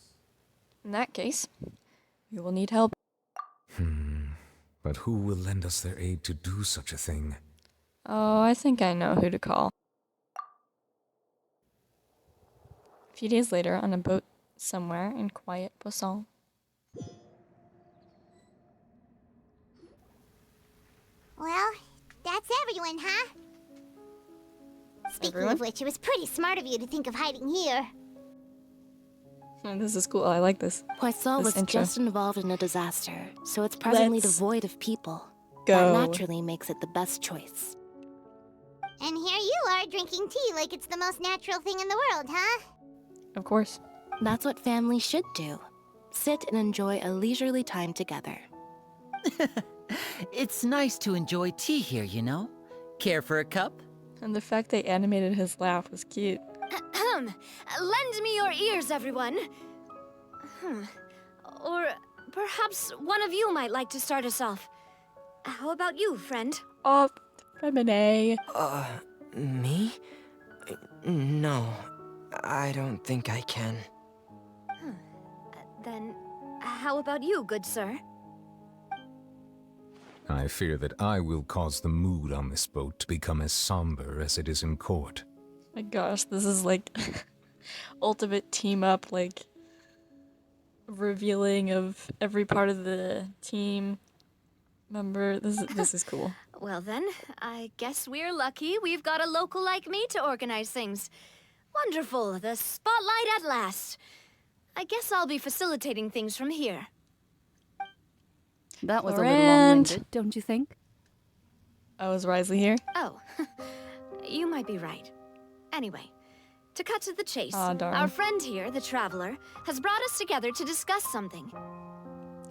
In that case, we will need help. But who will lend us their aid to do such a thing? Oh, I think I know who to call. A few days later, on a boat somewhere in quiet Poisson. Well, that's everyone, huh? Speaking Everyone? of which, it was pretty smart of you to think of hiding here. Oh, this is cool. I like this. Poisson This was intro. just involved in a disaster, so it's presently Let's devoid of people. go. That naturally makes it the best choice. And here you are drinking tea like it's the most natural thing in the world, huh? Of course. That's what families should do. Sit and enjoy a leisurely time together. It's nice to enjoy tea here, you know? Care for a cup? And the fact they animated his laugh was cute. Lend me your ears, everyone. Or perhaps one of you might like to start us off. How about you, friend? Oh, Femine. Me? No, I don't think I can. Then, how about you, good sir? I fear that I will cause the mood on this boat to become as somber as it is in court. My gosh, this is like ultimate team up, like revealing of every part of the team member. This is cool. Well then, I guess we're lucky we've got a local like me to organize things. Wonderful, the spotlight at last. I guess I'll be facilitating things from here. That was a little long-winded, don't you think? Oh, is Risley here? Oh, you might be right. Anyway, to cut to the chase, Aw, darn. our friend here, the Traveler, has brought us together to discuss something.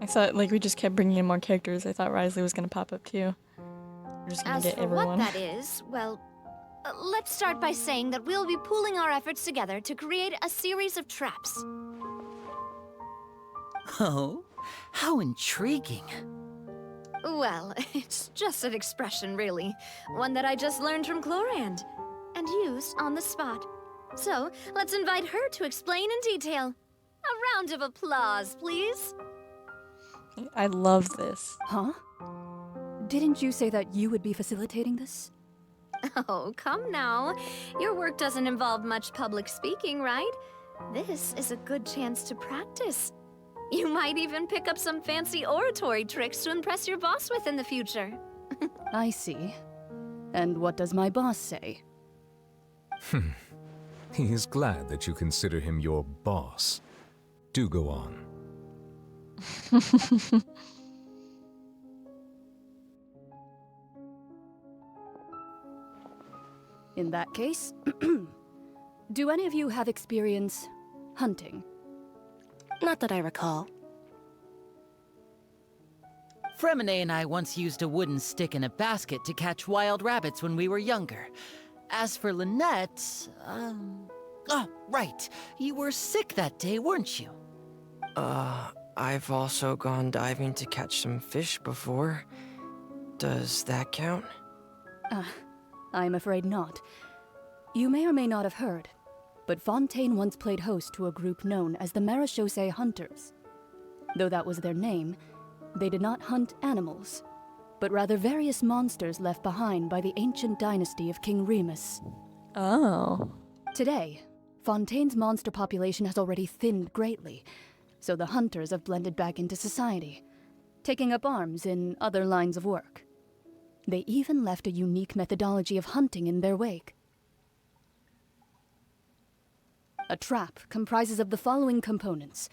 I thought like we just kept bringing in more characters. I thought Risley was gonna pop up too. We're just gonna As get for everyone. what that is, well, let's start by saying that we'll be pooling our efforts together to create a series of traps. Oh, how intriguing. Well, it's just an expression, really. One that I just learned from Chlorand, and used on the spot. So, let's invite her to explain in detail. A round of applause, please. I love this. Huh? Didn't you say that you would be facilitating this? Oh, come now. Your work doesn't involve much public speaking, right? This is a good chance to practice. You might even pick up some fancy oratory tricks to impress your boss with in the future. I see. And what does my boss say? He is glad that you consider him your boss. Do go on. In that case, do any of you have experience hunting? Not that I recall. Fremine and I once used a wooden stick in a basket to catch wild rabbits when we were younger. As for Lynette, oh, right. You were sick that day, weren't you? I've also gone diving to catch some fish before. Does that count? I'm afraid not. You may or may not have heard, but Fontaine once played host to a group known as the Marechaussee Hunters. Though that was their name, they did not hunt animals, but rather various monsters left behind by the ancient dynasty of King Remus. Oh. Today, Fontaine's monster population has already thinned greatly, so the hunters have blended back into society, taking up arms in other lines of work. They even left a unique methodology of hunting in their wake. A trap comprises of the following components: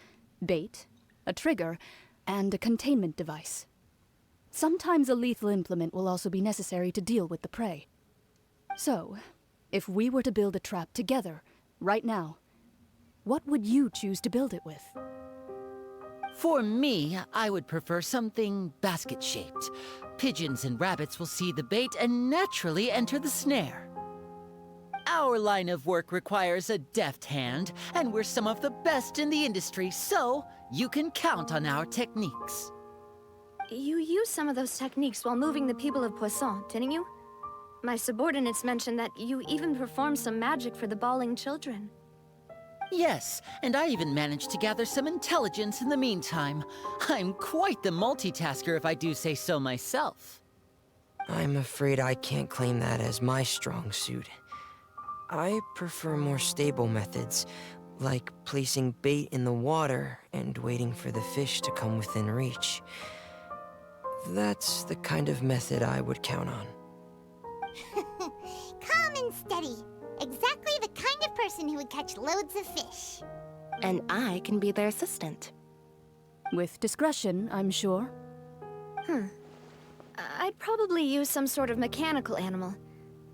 bait, a trigger, and a containment device. Sometimes a lethal implement will also be necessary to deal with the prey. So, if we were to build a trap together, right now, what would you choose to build it with? For me, I would prefer something basket-shaped. Pigeons and rabbits will see the bait and naturally enter the snare. Our line of work requires a deft hand, and we're some of the best in the industry, so you can count on our techniques. You used some of those techniques while moving the people of Poisson, didn't you? My subordinates mentioned that you even performed some magic for the bawling children. Yes, and I even managed to gather some intelligence in the meantime. I'm quite the multitasker if I do say so myself. I'm afraid I can't claim that as my strong suit. I prefer more stable methods, like placing bait in the water and waiting for the fish to come within reach. That's the kind of method I would count on. Calm and steady. Exactly the kind of person who would catch loads of fish. And I can be their assistant. With discretion, I'm sure. I'd probably use some sort of mechanical animal.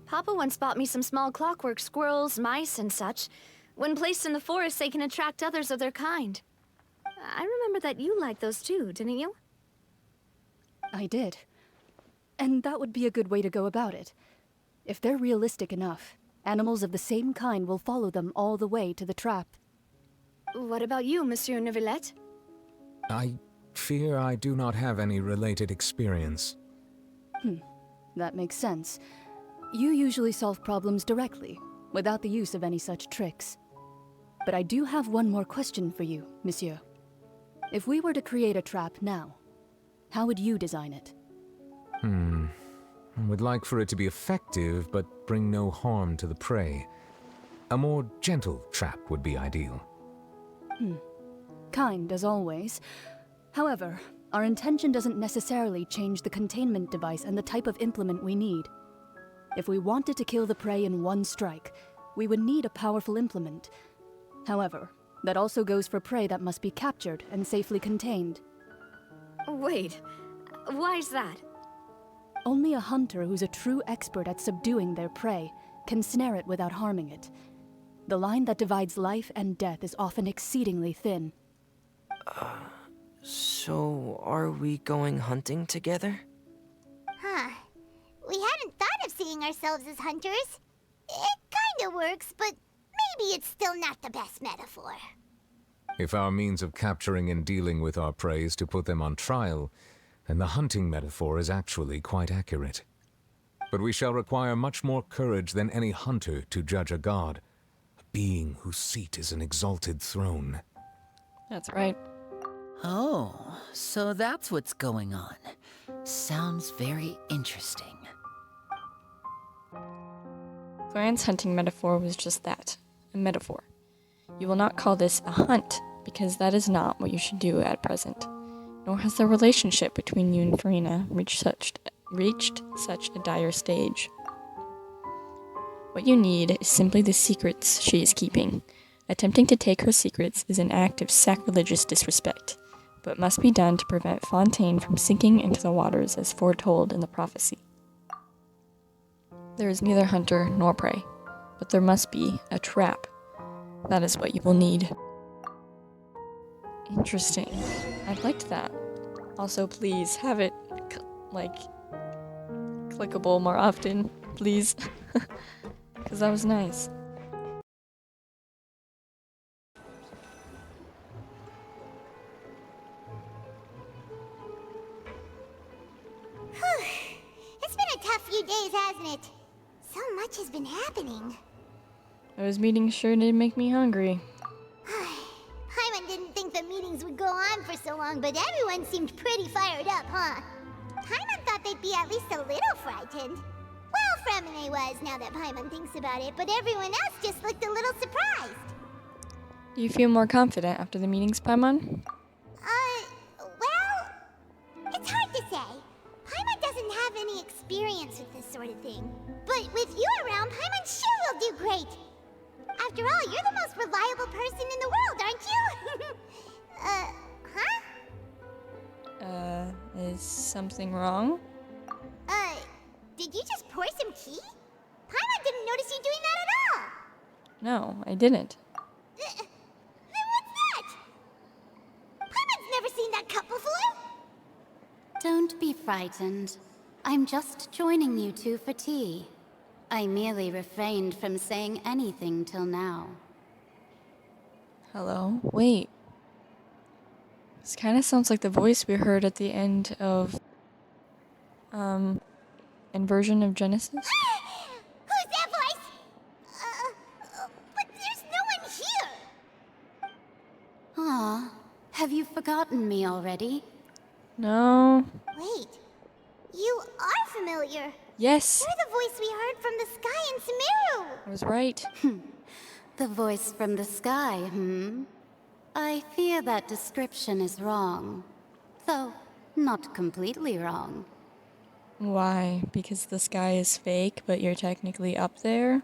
Papa once bought me some small clockwork squirrels, mice, and such. When placed in the forest, they can attract others of their kind. I remember that you liked those too, didn't you? I did. And that would be a good way to go about it. If they're realistic enough, animals of the same kind will follow them all the way to the trap. What about you, Monsieur Neuvillette? I fear I do not have any related experience. That makes sense. You usually solve problems directly, without the use of any such tricks. But I do have one more question for you, monsieur. If we were to create a trap now, how would you design it? I would like for it to be effective, but bring no harm to the prey. A more gentle trap would be ideal. Kind as always. However, our intention doesn't necessarily change the containment device and the type of implement we need. If we wanted to kill the prey in one strike, we would need a powerful implement. However, that also goes for prey that must be captured and safely contained. Wait, why's that? Only a hunter who's a true expert at subduing their prey can snare it without harming it. The line that divides life and death is often exceedingly thin. So are we going hunting together? Huh. We hadn't thought of seeing ourselves as hunters. It kinda works, but maybe it's still not the best metaphor. If our means of capturing and dealing with our prey is to put them on trial, then the hunting metaphor is actually quite accurate. But we shall require much more courage than any hunter to judge a god, a being whose seat is an exalted throne. That's right. Oh, so that's what's going on. Sounds very interesting. Claren's hunting metaphor was just that, a metaphor. You will not call this a hunt, because that is not what you should do at present. Nor has the relationship between you and Farina reached such a dire stage. What you need is simply the secrets she is keeping. Attempting to take her secrets is an act of sacrilegious disrespect, but must be done to prevent Fontaine from sinking into the waters as foretold in the prophecy. There is neither hunter nor prey, but there must be a trap. That is what you will need. Interesting. I liked that. Also, please have it, clickable more often, please. Because that was nice. It's been a tough few days, hasn't it? So much has been happening. Those meetings sure did make me hungry. Paimon didn't think the meetings would go on for so long, but everyone seemed pretty fired up, huh? Paimon thought they'd be at least a little frightened. Well, Fremine was, now that Paimon thinks about it, but everyone else just looked a little surprised. Do you feel more confident after the meetings, Paimon? Well, it's hard to say. Paimon doesn't have any experience with this sort of thing. But with you around, Paimon sure will do great. After all, you're the most reliable person in the world, aren't you? Is something wrong? Did you just pour some tea? Paimon didn't notice you doing that at all. No, I didn't. Then what's that? Paimon's never seen that cup before. Don't be frightened. I'm just joining you two for tea. I merely refrained from saying anything till now. Hello? Wait. This kind of sounds like the voice we heard at the end of, Inversion of Genesis? Who's that voice? But there's no one here. Aw, have you forgotten me already? No. Wait, you are familiar. Yes. You're the voice we heard from the sky in Sumeru. I was right. The voice from the sky, I fear that description is wrong. Though, not completely wrong. Why? Because the sky is fake, but you're technically up there?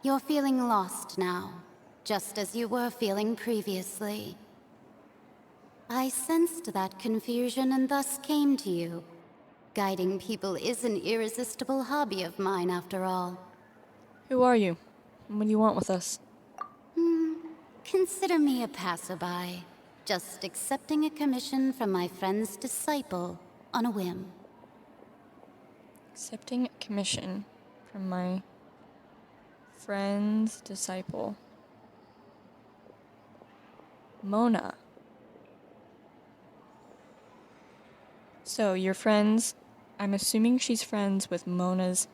You're feeling lost now, just as you were feeling previously. I sensed that confusion and thus came to you. Guiding people is an irresistible hobby of mine, after all. Who are you? And what do you want with us? Consider me a passerby, just accepting a commission from my friend's disciple on a whim. Accepting a commission from my friend's disciple. Mona. So, you're friends. I'm assuming she's friends with Mona's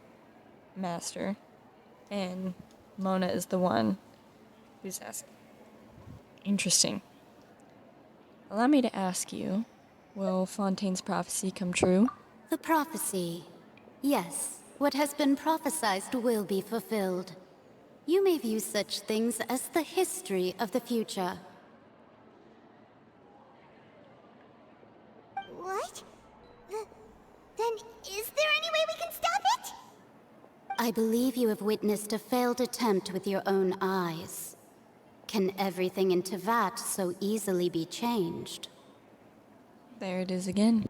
master. And Mona is the one who's asking. Interesting. Allow me to ask you, will Fontaine's prophecy come true? The prophecy. Yes, what has been prophesied will be fulfilled. You may view such things as the history of the future. What? Then is there any way we can stop it? I believe you have witnessed a failed attempt with your own eyes. Can everything in Tevat so easily be changed? There it is again.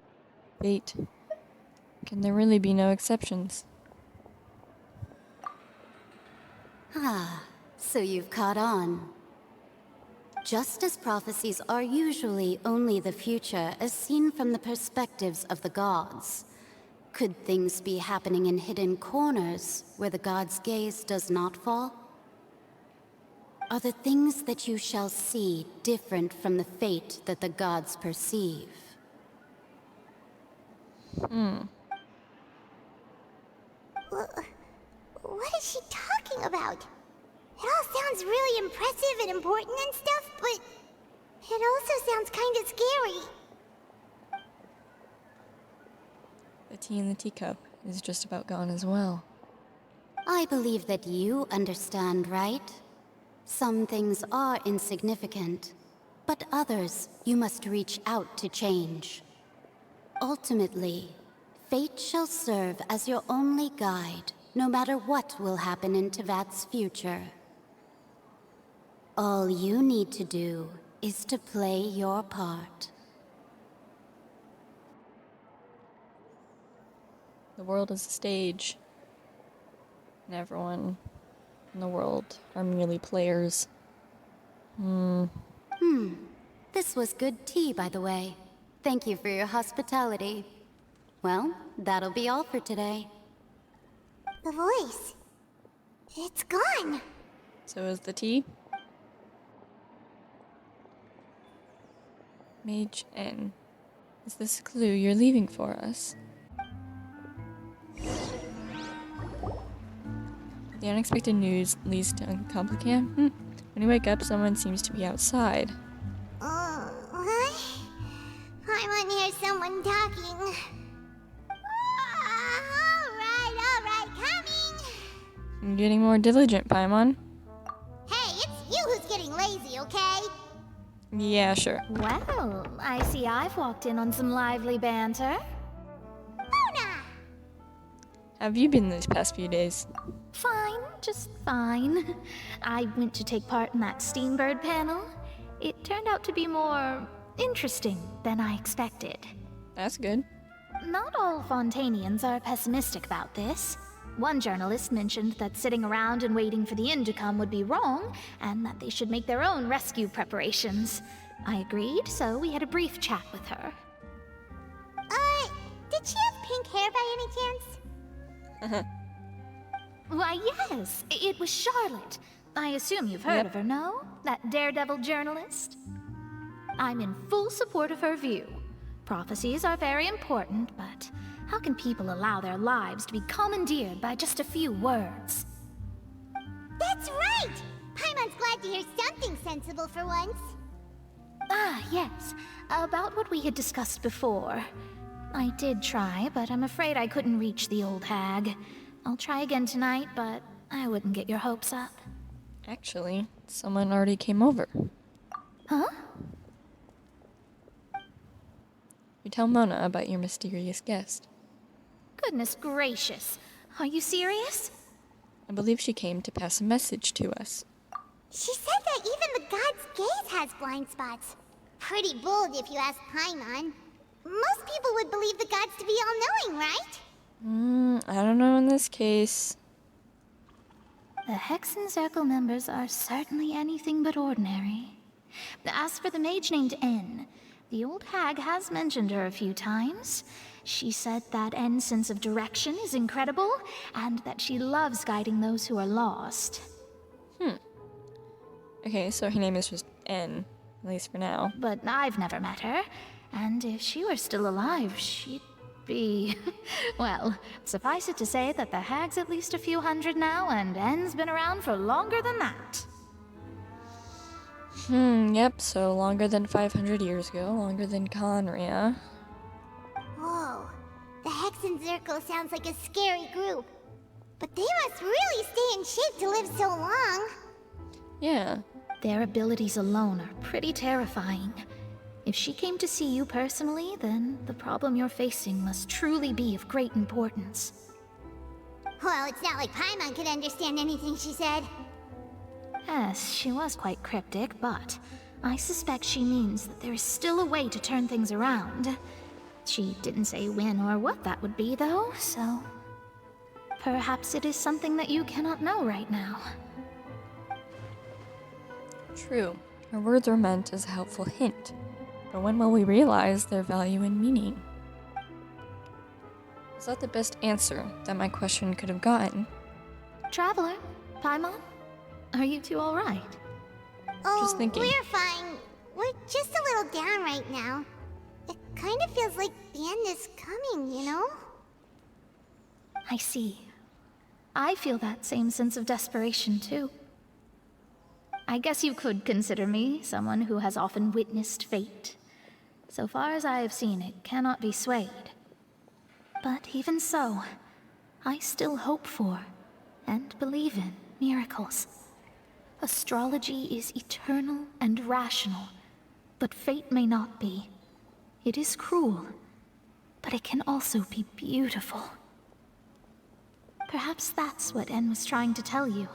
Fate. Can there really be no exceptions? Ah, so you've caught on. Just as prophecies are usually only the future as seen from the perspectives of the gods, could things be happening in hidden corners where the gods' gaze does not fall? Are the things that you shall see different from the fate that the gods perceive? What is she talking about? It all sounds really impressive and important and stuff, but it also sounds kind of scary. The tea in the teacup is just about gone as well. I believe that you understand, right? Some things are insignificant, but others you must reach out to change. Ultimately, fate shall serve as your only guide, no matter what will happen in Tevat's future. All you need to do is to play your part. The world is a stage, and everyone in the world are merely players. This was good tea, by the way. Thank you for your hospitality. Well, that'll be all for today. The voice. It's gone. So is the tea? Mage N. Is this a clue you're leaving for us? The unexpected news leads to uncomplicated. When you wake up, someone seems to be outside. What? I want to hear someone talking. Alright, coming! I'm getting more diligent, Paimon. Hey, it's you who's getting lazy, okay? Yeah, sure. Well, I see I've walked in on some lively banter. How have you been these past few days? Fine, just fine. I went to take part in that Steambird panel. It turned out to be more interesting than I expected. That's good. Not all Fontainians are pessimistic about this. One journalist mentioned that sitting around and waiting for the end to come would be wrong, and that they should make their own rescue preparations. I agreed, so we had a brief chat with her. Did she have pink hair by any chance? Why, yes, it was Charlotte. I assume you've heard of her, no? That daredevil journalist? I'm in full support of her view. Prophecies are very important, but how can people allow their lives to be commandeered by just a few words? That's right! Paimon's glad to hear something sensible for once. Ah, yes. About what we had discussed before. I did try, but I'm afraid I couldn't reach the old hag. I'll try again tonight, but I wouldn't get your hopes up. Actually, someone already came over. Huh? You tell Mona about your mysterious guest. Goodness gracious. Are you serious? I believe she came to pass a message to us. She said that even the god's gaze has blind spots. Pretty bold if you ask Paimon. Most people would believe the gods to be all-knowing, right? I don't know in this case. The Hexen Circle members are certainly anything but ordinary. As for the mage named N, the old hag has mentioned her a few times. She said that N's sense of direction is incredible, and that she loves guiding those who are lost. Okay, so her name is just N, at least for now. But I've never met her, and if she were still alive, she'd be... well, suffice it to say that the hag's at least a few hundred now, and N's been around for longer than that. Yep, so longer than 500 years ago, longer than Conria. Whoa. The Hexen Circle sounds like a scary group. But they must really stay in shape to live so long. Yeah. Their abilities alone are pretty terrifying. If she came to see you personally, then the problem you're facing must truly be of great importance. Well, it's not like Paimon could understand anything she said. Yes, she was quite cryptic, but I suspect she means that there is still a way to turn things around. She didn't say when or what that would be, though, so... perhaps it is something that you cannot know right now. True. Her words are meant as a helpful hint. But when will we realize their value and meaning? Is that the best answer that my question could have gotten? Traveler, Paimon, are you two alright? Oh, Just thinking. We're fine. We're just a little down right now. It kind of feels like the end is coming, you know? I see. I feel that same sense of desperation, too. I guess you could consider me someone who has often witnessed fate. So far as I have seen, it cannot be swayed. But even so, I still hope for, and believe in, miracles. Astrology is eternal and rational, but fate may not be. It is cruel, but it can also be beautiful. Perhaps that's what En was trying to tell you.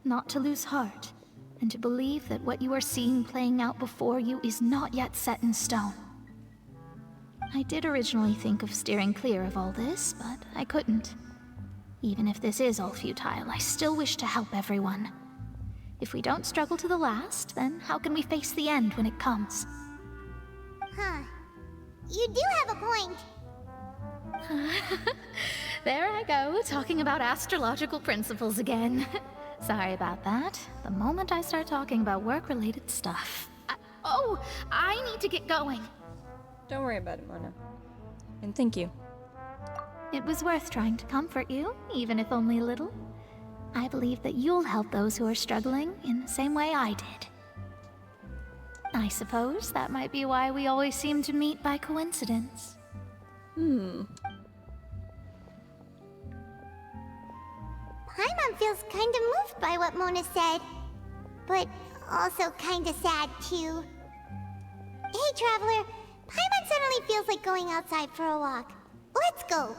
Not to lose heart, and to believe that what you are seeing playing out before you is not yet set in stone. I did originally think of steering clear of all this, but I couldn't. Even if this is all futile, I still wish to help everyone. If we don't struggle to the last, then how can we face the end when it comes? Huh. You do have a point. There I go, talking about astrological principles again. Sorry about that. The moment I start talking about work-related stuff... I need to get going. Don't worry about it, Mona. And thank you. It was worth trying to comfort you, even if only a little. I believe that you'll help those who are struggling in the same way I did. I suppose that might be why we always seem to meet by coincidence. Paimon feels kind of moved by what Mona said. But also kind of sad, too. Hey, Traveler. Paimon suddenly feels like going outside for a walk. Let's go.